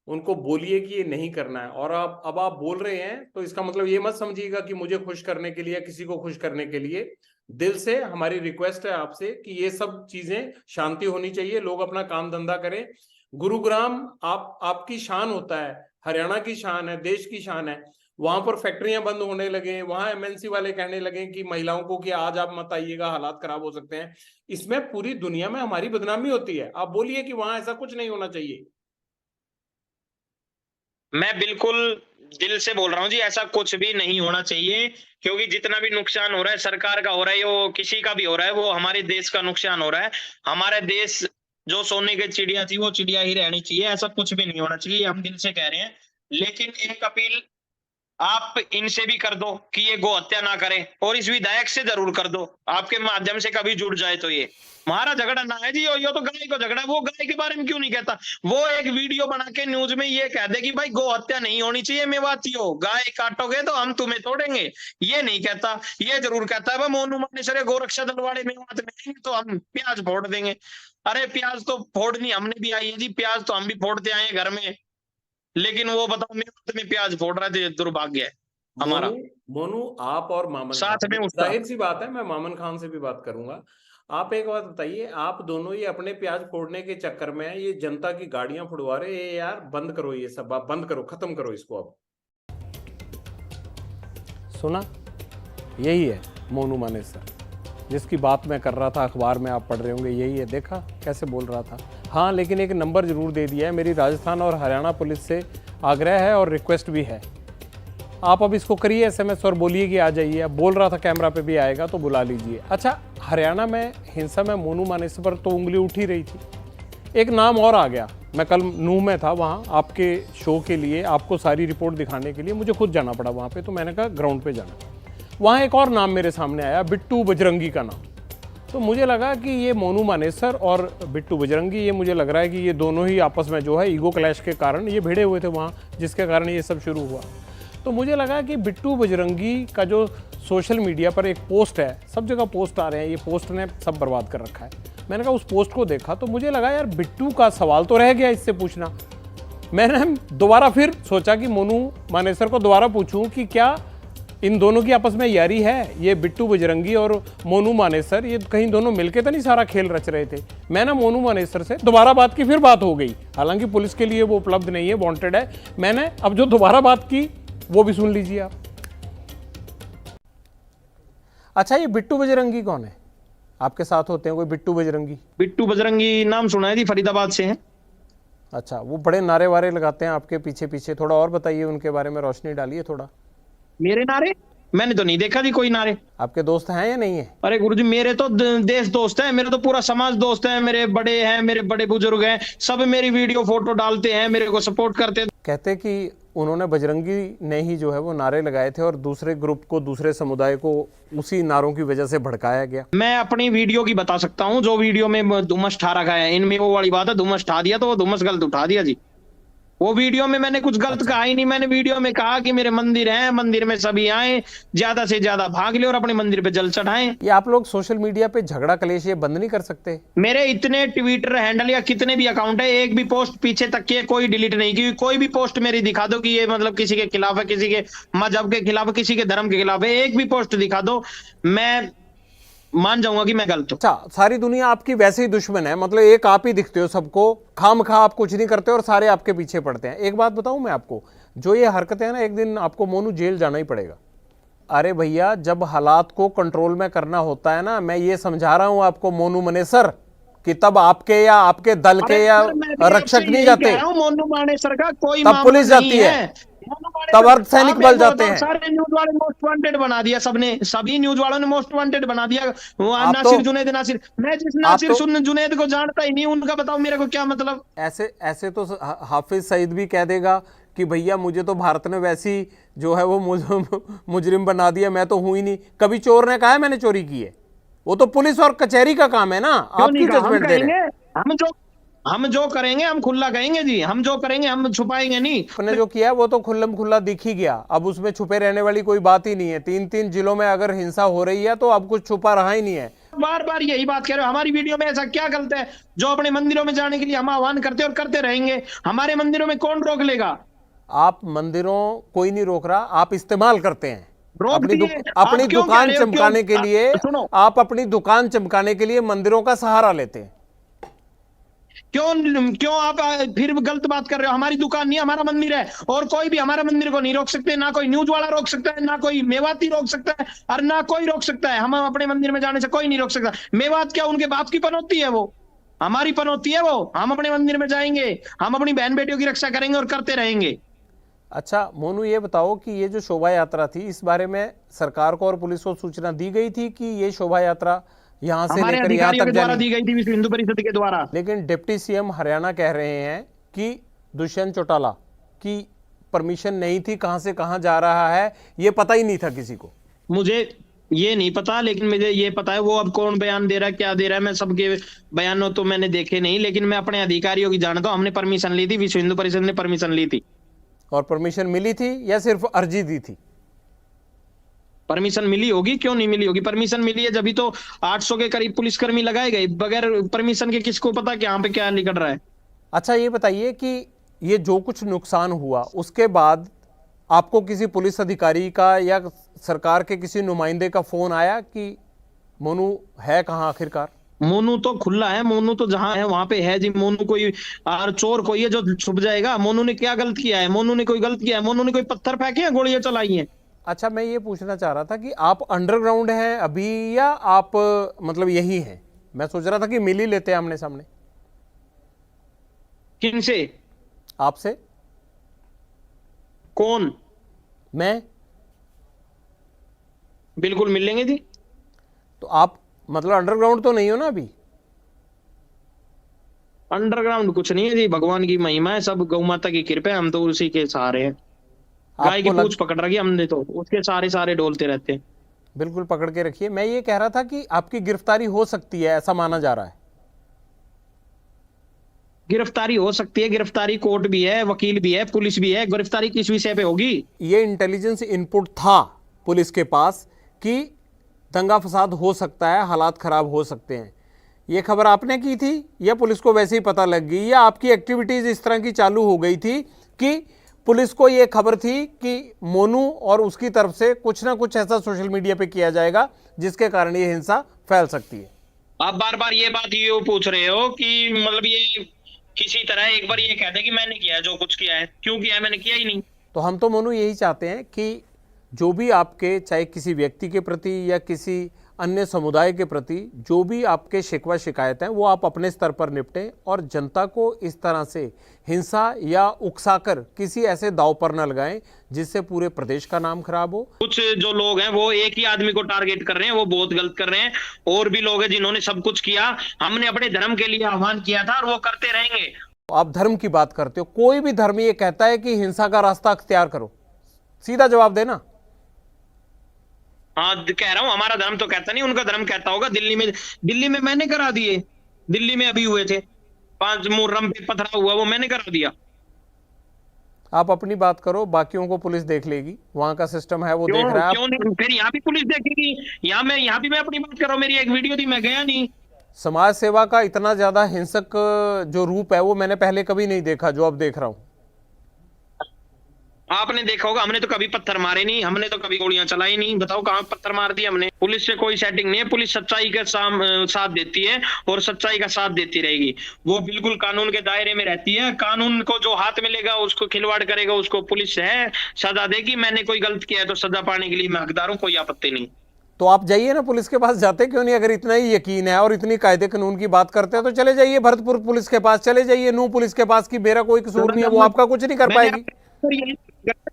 उनको बोलिए कि ये नहीं करना है। और आप अब आप बोल रहे हैं तो इसका मतलब ये मत समझिएगा कि मुझे खुश करने के लिए या किसी को खुश करने के लिए। दिल से हमारी रिक्वेस्ट है आपसे कि ये सब चीजें शांति होनी चाहिए, लोग अपना काम धंधा करें। गुरुग्राम आपकी शान होता है, हरियाणा की शान है, देश की शान है। वहां पर फैक्ट्रियां बंद होने लगे, वहां एमएनसी वाले कहने लगे कि महिलाओं को कि आज आप मत आइएगा, हालात खराब हो सकते हैं। इसमें पूरी दुनिया में हमारी बदनामी होती है। आप बोलिए कि वहां ऐसा कुछ नहीं होना चाहिए।
मैं बिल्कुल दिल से बोल रहा हूँ जी, ऐसा कुछ भी नहीं होना चाहिए। क्योंकि जितना भी नुकसान हो रहा है सरकार का हो रहा है, वो किसी का भी हो रहा है, वो हमारे देश का नुकसान हो रहा है। हमारे देश जो सोने की चिड़िया थी वो चिड़िया ही रहनी चाहिए, ऐसा कुछ भी नहीं होना चाहिए, हम दिल से कह रहे हैं। लेकिन एक अपील आप इनसे भी कर दो कि ये गो हत्या ना करें, और इस विधायक से जरूर कर दो, आपके माध्यम से कभी जुड़ जाए तो। ये हमारा झगड़ा ना है जी, ये तो गाय को झगड़ा है। वो गाय के बारे में क्यों नहीं कहता? वो एक वीडियो बना के न्यूज में ये कह दे कि भाई गो हत्या नहीं होनी चाहिए, मेवातियों गाय काटोगे तो हम तुम्हें तोड़ेंगे। ये नहीं कहता, ये जरूर कहता है भाई मोनू मानेसर गोरक्षा दल वाले मेवात में तो हम प्याज फोड़ देंगे। अरे प्याज तो फोड़नी हमने भी आई है जी, प्याज तो हम भी फोड़ते आए घर में। लेकिन वो बताओ मेवात में प्याज फोड़ रहा है, दुर्भाग्य है
मोनू,
हमारा।
मोनू आप और मामन
साथ
खान,
में उसका
जाहिर सी बात है मैं मामन खान से भी बात करूंगा। आप एक बात बताइए, आप दोनों ये अपने प्याज फोड़ने के चक्कर में ये जनता की गाड़ियां फुड़वा रहे हैं। ये यार बंद करो, ये सब आप बंद करो, खत्म करो इसको अब। सुना, यही है मोनू मानेसर जिसकी बात मैं कर रहा था, अखबार में आप पढ़ रहे होंगे, यही है। देखा कैसे बोल रहा था। हाँ, लेकिन एक नंबर जरूर दे दिया है। मेरी राजस्थान और हरियाणा पुलिस से आग्रह है और रिक्वेस्ट भी है, आप अब इसको करिए SMS और बोलिए कि आ जाइए। अब बोल रहा था कैमरा पे भी आएगा तो बुला लीजिए। अच्छा, हरियाणा में हिंसा में मोनू मानेसर पर तो उंगली उठ ही रही थी, एक नाम और आ गया। मैं कल नूह में था, वहाँ आपके शो के लिए, आपको सारी रिपोर्ट दिखाने के लिए मुझे खुद जाना पड़ा वहाँ पे, तो मैंने कहा ग्राउंड पे जाना। वहाँ एक और नाम मेरे सामने आया, बिट्टू बजरंगी का नाम। तो मुझे लगा कि ये मोनू मानेसर और बिट्टू बजरंगी, ये मुझे लग रहा है कि ये दोनों ही आपस में जो है ईगो क्लैश के कारण ये भिड़े हुए थे वहाँ, जिसके कारण ये सब शुरू हुआ। तो मुझे लगा कि बिट्टू बजरंगी का जो सोशल मीडिया पर एक पोस्ट है, सब जगह पोस्ट आ रहे हैं, ये पोस्ट ने सब बर्बाद कर रखा है। मैंने कहा उस पोस्ट को देखा तो मुझे लगा यार बिट्टू का सवाल तो रह गया इससे पूछना। मैंने दोबारा फिर सोचा कि मोनू मानेसर को दोबारा पूछूं कि क्या इन दोनों की आपस में यारी है, ये बिट्टू बजरंगी और मोनू मानेसर, ये कहीं दोनों मिलके तो नहीं सारा खेल रच रहे थे। मैंने मोनू मानेसर से दोबारा बात की, फिर बात हो गई। हालांकि पुलिस के लिए वो उपलब्ध नहीं है, वांटेड है। मैंने अब जो दोबारा बात की वो भी सुन लीजिए आप। अच्छा, ये बिट्टू बजरंगी कौन है? आपके साथ होते हैं कोई बिट्टू बजरंगी?
बिट्टू बजरंगी नाम सुना है जी, फरीदाबाद से हैं।
अच्छा, वो बड़े नारे वारे लगाते हैं आपके पीछे पीछे, थोड़ा और बताइए उनके बारे में, रोशनी डालिए थोड़ा।
मेरे नारे मैंने तो नहीं देखा जी कोई नारे।
आपके दोस्त हैं या नहीं है?
अरे गुरुजी, मेरे तो देश दोस्त हैं, मेरे तो पूरा समाज दोस्त है, मेरे बड़े हैं, मेरे बड़े बुजुर्ग हैं, सब मेरी वीडियो फोटो डालते हैं, मेरे को सपोर्ट करते हैं।
कहते कि उन्होंने, बजरंगी ने ही जो है वो नारे लगाए थे और दूसरे ग्रुप को, दूसरे समुदाय को उसी नारों की वजह से भड़काया गया।
मैं अपनी वीडियो की बता सकता हूँ, जो वीडियो में धुमस ठा रखा है, इनमें वो वाली बात है, धुमस ठा दिया तो वो धुमस गलत उठा दिया जी। वो वीडियो में मैंने कुछ गलत कहा ही नहीं। मैंने वीडियो में कहा कि मेरे मंदिर हैं, मंदिर में सभी आए, ज्यादा से ज्यादा भाग ले और अपने मंदिर पे जल चढ़ाएं।
ये आप लोग सोशल मीडिया पे झगड़ा कलेश ये बंद नहीं कर सकते?
मेरे इतने ट्विटर हैंडल या कितने भी अकाउंट है, एक भी पोस्ट पीछे तक की कोई डिलीट नहीं की। कोई भी पोस्ट मेरी दिखा दो कि ये मतलब किसी के खिलाफ है, किसी के मजहब के खिलाफ है, किसी के धर्म के खिलाफ है, एक भी पोस्ट दिखा दो, मैं मान जाऊंगा कि मैं गलत हूं।
अच्छा, सारी दुनिया आपकी वैसे ही दुश्मन है, मतलब एक आप ही दिखते हो सबको, खामखा आप कुछ नहीं करते और सारे आपके पीछे पड़ते हैं। एक बात बताऊं मैं आपको, जो ये हरकतें हैं ना, एक दिन आपको मोनू जेल जाना ही पड़ेगा। अरे भैया, जब हालात को कंट्रोल में करना होता है ना, मैं ये समझा रहा हूं आपको मोनू मानेसर, कि तब आपके या आपके दल के या रक्षक नहीं जाते,
मोनू मानेसर का कोई
तब पुलिस जाती है, तब अर्धसैनिक बल जाते हैं।
सारे न्यूज वाले मोस्ट वांटेड बना दिया सबने, सभी न्यूज वालों ने मोस्ट वांटेड बना दिया। नासिर जुनैद, नासिर, मैं जिस नासिर जुनैद को जानता ही नहीं, उनका बताओ मेरे को क्या मतलब।
ऐसे ऐसे तो हाफिज सईद भी कह देगा कि भैया मुझे तो भारत ने वैसी जो है वो मुजरिम बना दिया, मैं तो हूं ही नहीं। कभी चोर ने कहा है मैंने चोरी की है? वो तो पुलिस और कचहरी का काम है ना, आप क्यों जजमेंट दे रहे हैं?
हम जो करेंगे हम खुला कहेंगे जी, हम जो करेंगे हम छुपाएंगे नहीं।
आपने जो किया वो तो खुल्लम खुल्ला दिख ही गया, अब उसमें छुपे रहने वाली कोई बात ही नहीं है। 3 जिलों में अगर हिंसा हो रही है तो अब कुछ छुपा रहा ही नहीं है।
बार बार यही बात कह रहे हो, हमारी वीडियो में ऐसा क्या गलत है जो अपने मंदिरों में जाने के लिए हम आह्वान करते और करते रहेंगे? हमारे मंदिरों में कौन रोक लेगा?
आप मंदिरों कोई नहीं रोक रहा, आप इस्तेमाल करते हैं
अपनी
दुकान चमकाने के लिए। आप अपनी दुकान चमकाने के लिए मंदिरों का सहारा लेते हैं।
क्यों आप फिर गलत बात कर रहे हो? हमारी दुकान नहीं, हमारा मंदिर है, और कोई भी हमारे मंदिर को नहीं रोक सकते। ना कोई न्यूज वाला रोक सकता है, ना कोई मेवाती रोक सकता है, और ना कोई रोक सकता है। हम अपने मंदिर में जाने से कोई नहीं रोक सकता। मेवात क्या उनके बाप की पनौती है? वो हमारी पनौती है। वो हम अपने मंदिर में जाएंगे, हम अपनी बहन बेटियों की रक्षा करेंगे और करते रहेंगे।
अच्छा मोनू, ये बताओ कि ये जो शोभा यात्रा थी, इस बारे में सरकार को और पुलिस को सूचना दी गई थी कि ये शोभा यात्रा यहाँ से लेकर यहाँ तक
द्वारा दी गई थी, विश्व हिंदू परिषद के द्वारा।
लेकिन डिप्टी सीएम हरियाणा कह रहे हैं कि दुष्यंत चौटाला की परमिशन नहीं थी, कहां से कहां जा रहा है ये पता ही नहीं था किसी को।
मुझे ये नहीं पता, लेकिन मुझे ये पता है वो अब कौन बयान दे रहा है, क्या दे रहा है। मैं सबके बयानों तो मैंने देखे नहीं, लेकिन मैं अपने अधिकारियों की जानता हूं। हमने परमिशन ली थी, विश्व हिंदू परिषद ने परमिशन ली थी।
और परमिशन मिली थी या सिर्फ अर्जी दी थी?
परमिशन मिली होगी, क्यों नहीं मिली होगी? परमिशन मिली है जब तो 800 के करीब पुलिसकर्मी लगाए गए। बगैर परमिशन के किसको पता कि यहाँ पे क्या निकल रहा है?
अच्छा ये बताइए कि ये जो कुछ नुकसान हुआ उसके बाद आपको किसी पुलिस अधिकारी का या सरकार के किसी नुमाइंदे का फोन आया कि मोनू है कहाँ आखिरकार?
मोनू तो खुला है, मोनू तो जहां है वहां पे है जी। मोनू कोई और चोर कोई है जो छुप जाएगा? मोनू ने क्या गलत किया है? मोनू ने कोई गलत किया है? मोनू ने कोई पत्थर फेंके हैं, गोलियां चलाई हैं?
अच्छा, मैं ये पूछना चाह रहा था कि आप अंडरग्राउंड हैं अभी या आप मतलब यही हैं? मैं सोच रहा था कि मिल ही लेते हैं आमने सामने।
किनसे?
आपसे।
कौन?
मैं।
बिल्कुल मिल लेंगे जी।
तो आप मतलब अंडरग्राउंड तो नहीं हो ना अभी?
अंडरग्राउंड कुछ नहीं है जी, भगवान की महिमा है, सब गौ माता की कृपा है, हम तो उसी के सहारे हैं। गाय की
आपको लग
पूंछ पकड़ रखी हमने तो, उसके सारे सारे डोलते रहते हैं।
बिल्कुल पकड़ के रखिए। मैं ये कह रहा था कि आपकी गिरफ्तारी हो सकती है, ऐसा माना जा रहा है।
गिरफ्तारी हो सकती है, गिरफ्तारी कोर्ट भी है, वकील भी है, पुलिस भी है। गिरफ्तारी किस विषय पे होगी?
ये इंटेलिजेंस इनपुट था पुलिस के पास कि दंगा फसाद हो सकता है, हालात खराब हो सकते हैं। ये खबर आपने की थी या पुलिस को वैसे ही पता लग गई, या आपकी एक्टिविटीज इस तरह की चालू हो गई थी कि पुलिस को ये खबर थी कि मोनू और उसकी तरफ से कुछ ना कुछ ऐसा सोशल मीडिया पे किया जाएगा जिसके कारण ये हिंसा फैल सकती है?
आप बार बार ये बात ये पूछ रहे हो कि मतलब ये किसी तरह एक बार ये कह दे कि मैंने किया है, जो कुछ किया है। क्यों किया है? मैंने किया ही नहीं।
तो हम तो मोनू यही चाहते हैं कि जो भी आपके, चाहे किसी व्यक्ति के प्रति या किसी अन्य समुदाय के प्रति जो भी आपके शिकवा शिकायत हैं, वो आप अपने स्तर पर निपटें और जनता को इस तरह से हिंसा या उकसाकर किसी ऐसे दांव पर न लगाएं जिससे पूरे प्रदेश का नाम खराब हो।
कुछ जो लोग हैं वो एक ही आदमी को टारगेट कर रहे हैं, वो बहुत गलत कर रहे हैं। और भी लोग हैं जिन्होंने सब कुछ किया। हमने अपने धर्म के लिए आह्वान किया था और वो करते रहेंगे।
आप धर्म की बात करते हो, कोई भी धर्म ये कहता है कि हिंसा का रास्ता अख्तियार करो? सीधा जवाब देना।
हाँ, कह रहा हूँ हमारा धर्म तो कहता नहीं, उनका धर्म कहता होगा। दिल्ली में मैंने करा दिए। दिल्ली में अभी हुए थे 5 मुहर्रम पे पथरा हुआ, वो मैंने करा दिया।
आप अपनी बात करो, बाकियों को पुलिस देख लेगी, वहां का सिस्टम है वो देख
क्यों
रहा है।
क्यों नहीं? फिर यहाँ भी पुलिस देखेगी। यहाँ भी मैं अपनी बात कर रहा हूँ। मेरी एक वीडियो थी, मैं गया नहीं।
समाज सेवा का इतना ज्यादा हिंसक जो रूप है वो मैंने पहले कभी नहीं देखा जो अब देख रहा हूं।
आपने देखा होगा, हमने तो कभी पत्थर मारे नहीं, हमने तो कभी गोलियां चलाई नहीं। बताओ कहाँ पत्थर मार दिया हमने? पुलिस से कोई सेटिंग नहीं है। पुलिस सच्चाई का साथ देती है और सच्चाई का साथ देती रहेगी। वो बिल्कुल कानून के दायरे में रहती है। कानून को जो हाथ मिलेगा उसको खिलवाड़ करेगा, उसको पुलिस है सजा देगी। मैंने कोई गलत किया है तो सजा पाने के लिए मैं हकदार हूँ, कोई आपत्ति नहीं।
तो आप जाइए ना पुलिस के पास, जाते क्यों नहीं? अगर इतना ही यकीन है और इतनी कायदे कानून की बात करते हैं तो चले जाइए भरतपुर पुलिस के पास, चले जाइए नूह पुलिस के पास कि मेरा कोई कसूर नहीं है, वो आपका कुछ नहीं कर पाएगी।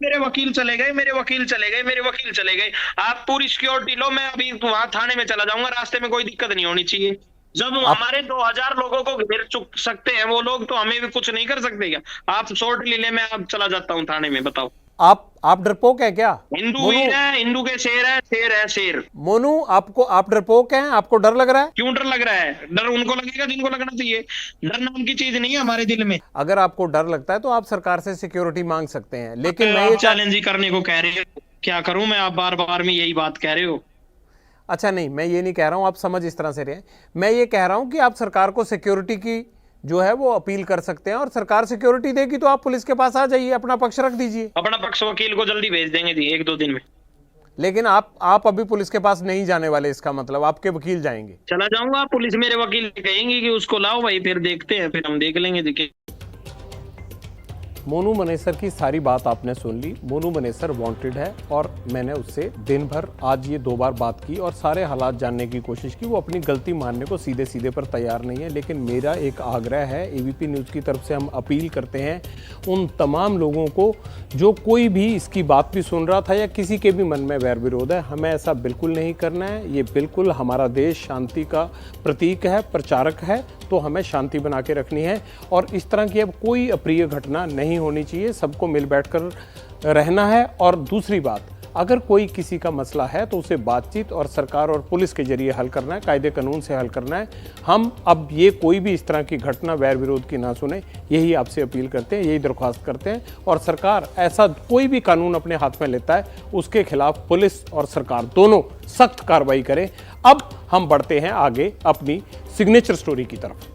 मेरे वकील चले गए, मेरे वकील चले गए, मेरे वकील चले गए। आप पूरी सिक्योरिटी लो, मैं अभी वहां थाने में चला जाऊंगा। रास्ते में कोई दिक्कत नहीं होनी चाहिए। जब हमारे 2000 लोगों को घेर चुक सकते हैं वो लोग, तो हमें भी कुछ नहीं कर सकते क्या? आप शॉर्ट ले ले, मैं अब चला जाता हूँ थाने में। बताओ,
आप डरपोक हैं क्या?
हिंदू वीर है, हिंदू के शेर है, शेर है शेर।
मोनू, आप डरपोक हैं? आपको डर लग रहा है?
क्यों डर लग रहा है? डर उनको लगेगा जिनको लगना चाहिए। डर नाम की चीज नहीं है हमारे दिल में।
अगर आपको डर लगता है तो आप सरकार से सिक्योरिटी मांग सकते हैं, लेकिन मैं ये
चैलेंज ही करने को कह रहे हो, क्या करूं मैं? आप बार बार में यही बात कह रहे हो।
अच्छा नहीं, मैं ये नहीं कह रहा हूं आप समझ इस तरह से रहे। मैं ये कह रहा हूं कि आप सरकार को सिक्योरिटी की जो है वो अपील कर सकते हैं और सरकार सिक्योरिटी देगी तो आप पुलिस के पास आ जाइए, अपना पक्ष रख दीजिए।
अपना पक्ष वकील को जल्दी भेज देंगे जी, 1-2 दिन में।
लेकिन आप अभी पुलिस के पास नहीं जाने वाले, इसका मतलब आपके वकील जाएंगे?
चला जाऊंगा, पुलिस मेरे वकील कहेंगे कि उसको लाओ भाई, फिर देखते हैं, फिर हम देख लेंगे। देखिए,
मोनू मनेसर की सारी बात आपने सुन ली। मोनू मनेसर वांटेड है और मैंने उससे दिन भर आज ये 2 बार बात की और सारे हालात जानने की कोशिश की। वो अपनी गलती मानने को सीधे सीधे पर तैयार नहीं है, लेकिन मेरा एक आग्रह है, एबीपी न्यूज़ की तरफ से हम अपील करते हैं उन तमाम लोगों को जो कोई भी इसकी बात भी सुन रहा था या किसी के भी मन में वैर विरोध है, हमें ऐसा बिल्कुल नहीं करना है। ये बिल्कुल हमारा देश शांति का प्रतीक है, प्रचारक है, तो हमें शांति बना के रखनी है और इस तरह की अब कोई अप्रिय घटना नहीं होनी चाहिए। सबको मिल बैठकर रहना है। और दूसरी बात, अगर कोई किसी का मसला है तो उसे बातचीत और सरकार और पुलिस के जरिए हल करना है, कायदे कानून से हल करना है। हम अब ये कोई भी इस तरह की घटना वैर विरोध की ना सुने, यही आपसे अपील करते हैं, यही दरख्वास्त करते हैं। और सरकार ऐसा कोई भी कानून अपने हाथ में लेता है उसके खिलाफ पुलिस और सरकार दोनों सख्त कार्रवाई करें। अब हम बढ़ते हैं आगे अपनी सिग्नेचर स्टोरी की तरफ।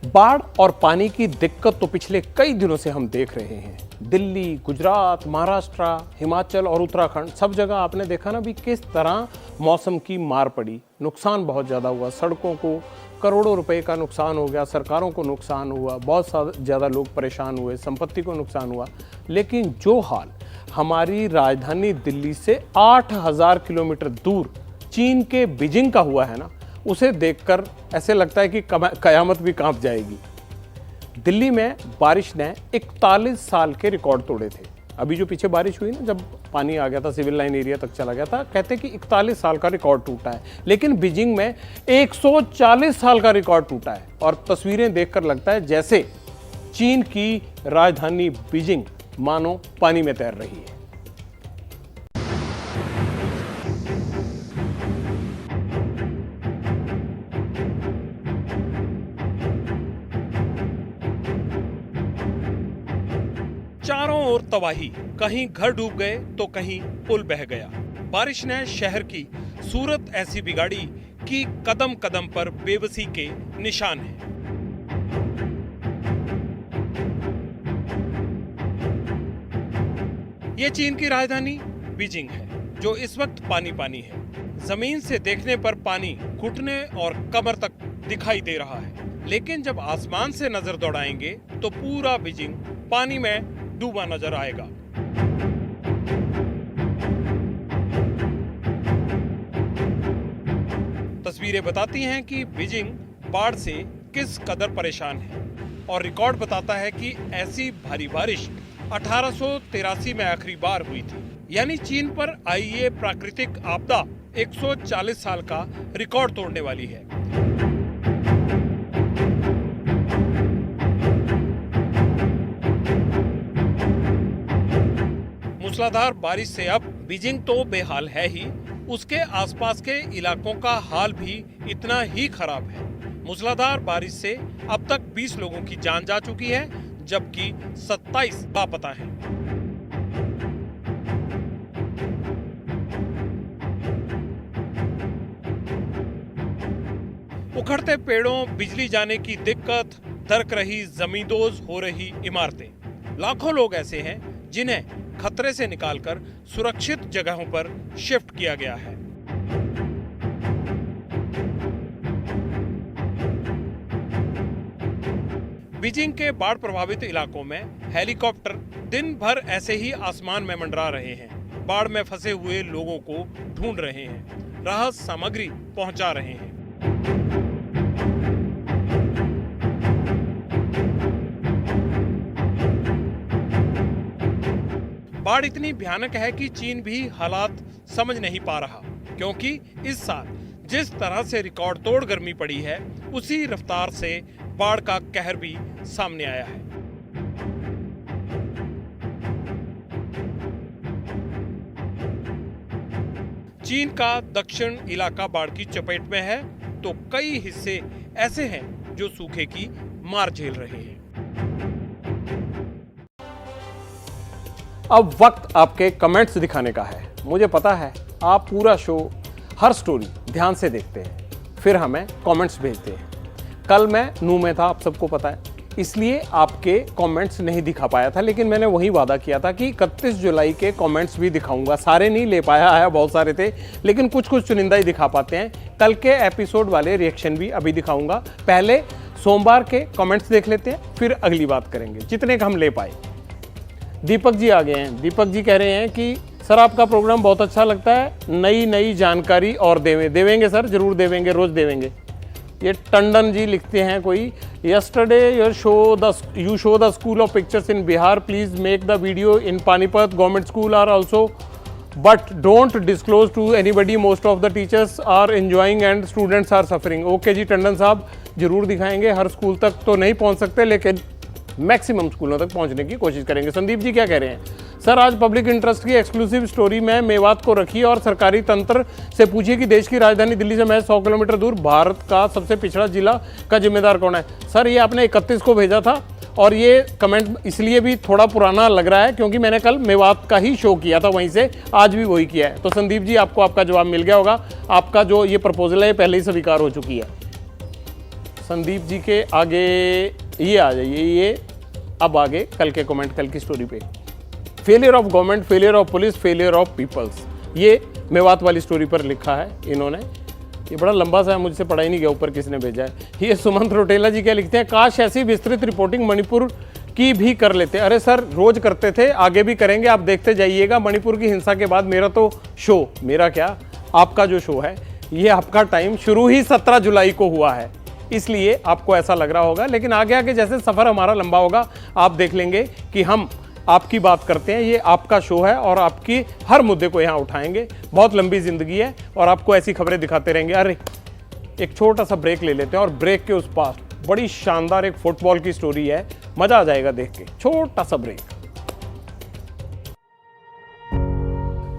बाढ़ और पानी की दिक्कत तो पिछले कई दिनों से हम देख रहे हैं। दिल्ली, गुजरात, महाराष्ट्र, हिमाचल और उत्तराखंड सब जगह आपने देखा ना भी किस तरह मौसम की मार पड़ी, नुकसान बहुत ज़्यादा हुआ, सड़कों को करोड़ों रुपए का नुकसान हो गया, सरकारों को नुकसान हुआ, बहुत ज़्यादा लोग परेशान हुए, संपत्ति को नुकसान हुआ। लेकिन जो हाल हमारी राजधानी दिल्ली से 8,000 किलोमीटर दूर चीन के बीजिंग का हुआ है ना, उसे देखकर ऐसे लगता है कि कयामत भी कांप जाएगी। दिल्ली में बारिश ने 41 साल के रिकॉर्ड तोड़े थे। अभी जो पीछे बारिश हुई ना, जब पानी आ गया था, सिविल लाइन एरिया तक चला गया था, कहते कि 41 साल का रिकॉर्ड टूटा है। लेकिन बीजिंग में 140 साल का रिकॉर्ड टूटा है और तस्वीरें देखकर लगता है जैसे चीन की राजधानी बीजिंग मानो पानी में तैर रही है। चारों ओर तबाही, कहीं घर डूब गए तो कहीं पुल बह गया। बारिश ने शहर की सूरत ऐसी बिगाड़ी कि कदम कदम पर बेबसी के निशान हैं। ये चीन की राजधानी बीजिंग है, जो इस वक्त पानी पानी है। जमीन से देखने पर पानी घुटने और कमर तक दिखाई दे रहा है, लेकिन जब आसमान से नजर दौड़ाएंगे तो पूरा बीजिंग पानी में डूबा नजर आएगा। तस्वीरें बताती हैं कि बीजिंग बाढ़ से किस कदर परेशान है और रिकॉर्ड बताता है कि ऐसी भारी बारिश 1883 में आखिरी बार हुई थी। यानी चीन पर आई ये प्राकृतिक आपदा 140 साल का रिकॉर्ड तोड़ने वाली है। मूसलाधार बारिश से अब बीजिंग तो बेहाल है ही, उसके आसपास के इलाकों का हाल भी इतना ही खराब है। मूसलाधार बारिश से अब तक 20 लोगों की जान जा चुकी है, जबकि 27 लापता हैं। उखड़ते पेड़ों, बिजली जाने की दिक्कत, दरक रही जमींदोज हो रही इमारतें। लाखों लोग ऐसे हैं जिन्हें खतरे से निकालकर सुरक्षित जगहों पर शिफ्ट किया गया है। बीजिंग के बाढ़ प्रभावित इलाकों में हेलीकॉप्टर दिन भर ऐसे ही आसमान में मंडरा रहे हैं, बाढ़ में फंसे हुए लोगों को ढूंढ रहे हैं, राहत सामग्री पहुंचा रहे हैं। बाढ़ इतनी भयानक है कि चीन भी हालात समझ नहीं पा रहा, क्योंकि इस साल जिस तरह से रिकॉर्ड तोड़ गर्मी पड़ी है, उसी रफ्तार से बाढ़ का कहर भी सामने आया है। चीन का दक्षिण इलाका बाढ़ की चपेट में है, तो कई हिस्से ऐसे हैं जो सूखे की मार झेल रहे हैं। अब वक्त आपके कमेंट्स दिखाने का है। मुझे पता है आप पूरा शो, हर स्टोरी ध्यान से देखते हैं, फिर हमें कमेंट्स भेजते हैं। कल मैं नू में था, आप सबको पता है, इसलिए आपके कमेंट्स नहीं दिखा पाया था, लेकिन मैंने वही वादा किया था कि 31 जुलाई के कमेंट्स भी दिखाऊंगा। सारे नहीं ले पाया है, बहुत सारे थे, लेकिन कुछ कुछ चुनिंदा ही दिखा पाते हैं। कल के एपिसोड वाले रिएक्शन भी अभी दिखाऊंगा। पहले सोमवार के कमेंट्स देख लेते हैं, फिर अगली बात करेंगे, जितने का हम ले पाए। दीपक जी आ गए हैं। दीपक जी कह रहे हैं कि सर आपका प्रोग्राम बहुत अच्छा लगता है, नई नई जानकारी और देवेंगे सर, जरूर देवेंगे, रोज देवेंगे। ये टंडन जी लिखते हैं कोई, yesterday you show the school of pictures in Bihar, please make the video in Panipat government school are also, but don't disclose to anybody, most of the teachers are enjoying and students are suffering. Okay जी टंडन साहब, जरूर दिखाएंगे। हर school तक तो नहीं पहुंच सकते, लेकिन मैक्सिमम स्कूलों तक पहुंचने की कोशिश करेंगे। संदीप जी क्या कह रहे हैं, सर आज पब्लिक इंटरेस्ट की एक्सक्लूसिव स्टोरी में मेवात को रखिए और सरकारी तंत्र से पूछिए कि देश की राजधानी दिल्ली से महज 100 किलोमीटर दूर भारत का सबसे पिछड़ा जिला का जिम्मेदार कौन है। सर ये आपने 31 को भेजा था, और ये कमेंट इसलिए भी थोड़ा पुराना लग रहा है क्योंकि मैंने कल मेवात का ही शो किया था, वहीं से आज भी वही किया है। तो संदीप जी आपको आपका जवाब मिल गया होगा, आपका जो ये प्रपोजल है पहले ही स्वीकार हो चुकी है। संदीप जी के आगे ये आ जाइए, ये अब आगे कल के कमेंट, कल की स्टोरी पे। Failure of government, failure of police, failure of peoples, ये मेवात वाली स्टोरी पर लिखा है इन्होंने। ये बड़ा लंबा सा है, मुझसे पढ़ा ही नहीं गया, ऊपर किसने भेजा है। ये सुमंत रोटेला जी क्या लिखते हैं, काश ऐसी विस्तृत रिपोर्टिंग मणिपुर की भी कर लेते। अरे सर, रोज करते थे, आगे भी करेंगे, आप देखते जाइएगा। मणिपुर की हिंसा के बाद मेरा तो शो, मेरा क्या, आपका जो शो है, ये आपका टाइम शुरू ही 17 जुलाई को हुआ है, इसलिए आपको ऐसा लग रहा होगा। लेकिन आगे आगे जैसे सफ़र हमारा लंबा होगा, आप देख लेंगे कि हम आपकी बात करते हैं, ये आपका शो है और आपकी हर मुद्दे को यहाँ उठाएंगे। बहुत लंबी जिंदगी है और आपको ऐसी खबरें दिखाते रहेंगे। अरे एक छोटा सा ब्रेक ले लेते हैं और ब्रेक के उस पार बड़ी शानदार एक फुटबॉल की स्टोरी है, मजा आ जाएगा देख के। छोटा सा ब्रेक।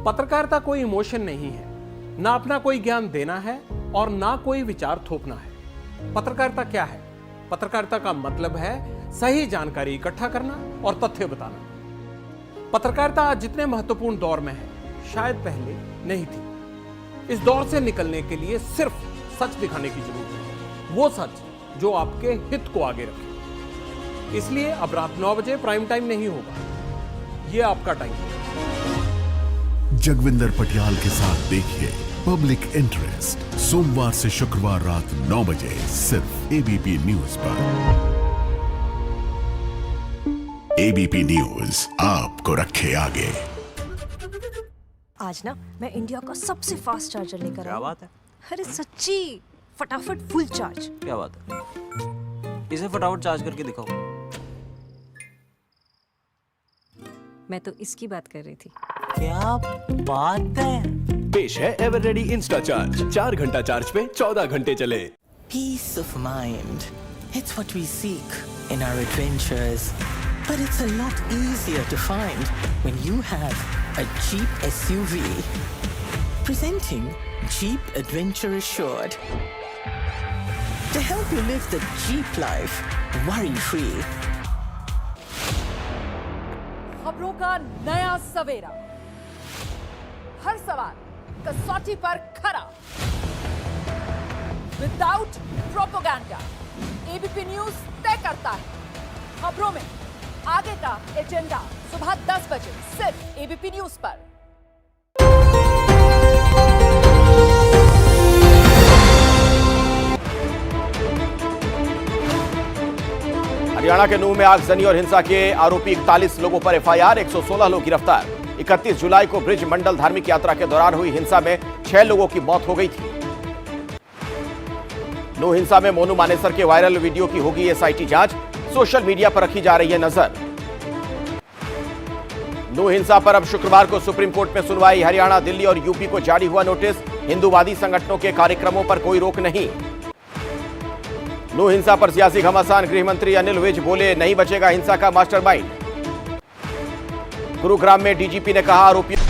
पत्रकारिता कोई इमोशन नहीं है, ना अपना कोई ज्ञान देना है और ना कोई विचार थोपना है। पत्रकारिता क्या है? पत्रकारिता का मतलब है सही जानकारी इकट्ठा करना और तथ्य बताना। पत्रकारिता आज जितने महत्वपूर्ण दौर में है, शायद पहले नहीं थी। इस दौर से निकलने के लिए सिर्फ सच दिखाने की जरूरत है, वो सच जो आपके हित को आगे रखे। इसलिए अब रात 9 बजे प्राइम टाइम नहीं होगा, ये आपका टाइम है।
जगविंदर पटियाल के साथ देखिए पब्लिक इंटरेस्ट, सोमवार से शुक्रवार रात 9 बजे सिर्फ एबीपी न्यूज पर। एबीपी न्यूज आपको रखे आगे।
आज ना मैं इंडिया का सबसे फास्ट चार्जर लेकर
क्या
आई।
बात है?
अरे सच्ची, फटाफट फुल चार्ज।
क्या बात है? इसे फटाफट चार्ज करके दिखाओ।
मैं तो इसकी बात कर रही थी।
क्या बात है?
पेश है एवर रेडी इंस्टा चार्ज, 4 घंटा चार्ज पे 14 घंटे चले।
Peace of mind. It's what we seek in our adventures. But it's a lot easier to find when you have a Jeep SUV. Presenting Jeep Adventure Assured. To help you live the Jeep life worry-free.
खबरों का नया सवेरा, हर सवाल कसौटी पर खरा, without propaganda. ABP news तय करता है खबरों में आगे का एजेंडा। सुबह 10 बजे सिर्फ एबीपी न्यूज पर।
हरियाणा के नूंह में आगजनी और हिंसा के आरोपी 41 लोगों पर एफआईआर, 116 लोग गिरफ्तार। 31 जुलाई को ब्रिज मंडल धार्मिक यात्रा के दौरान हुई हिंसा में 6 लोगों की मौत हो गई थी। नूंह हिंसा में मोनू मानेसर के वायरल वीडियो की होगी एसआईटी जांच, सोशल मीडिया पर रखी जा रही है नजर। नूंह हिंसा पर अब शुक्रवार को सुप्रीम कोर्ट में सुनवाई। हरियाणा, दिल्ली और यूपी को जारी हुआ नोटिस, हिंदूवादी संगठनों के कार्यक्रमों पर कोई रोक नहीं। नूंह हिंसा पर सियासी घमासान, गृह मंत्री अनिल विज बोले नहीं बचेगा हिंसा का मास्टरमाइंड। गुरुग्राम में डीजीपी ने कहा आरोपियों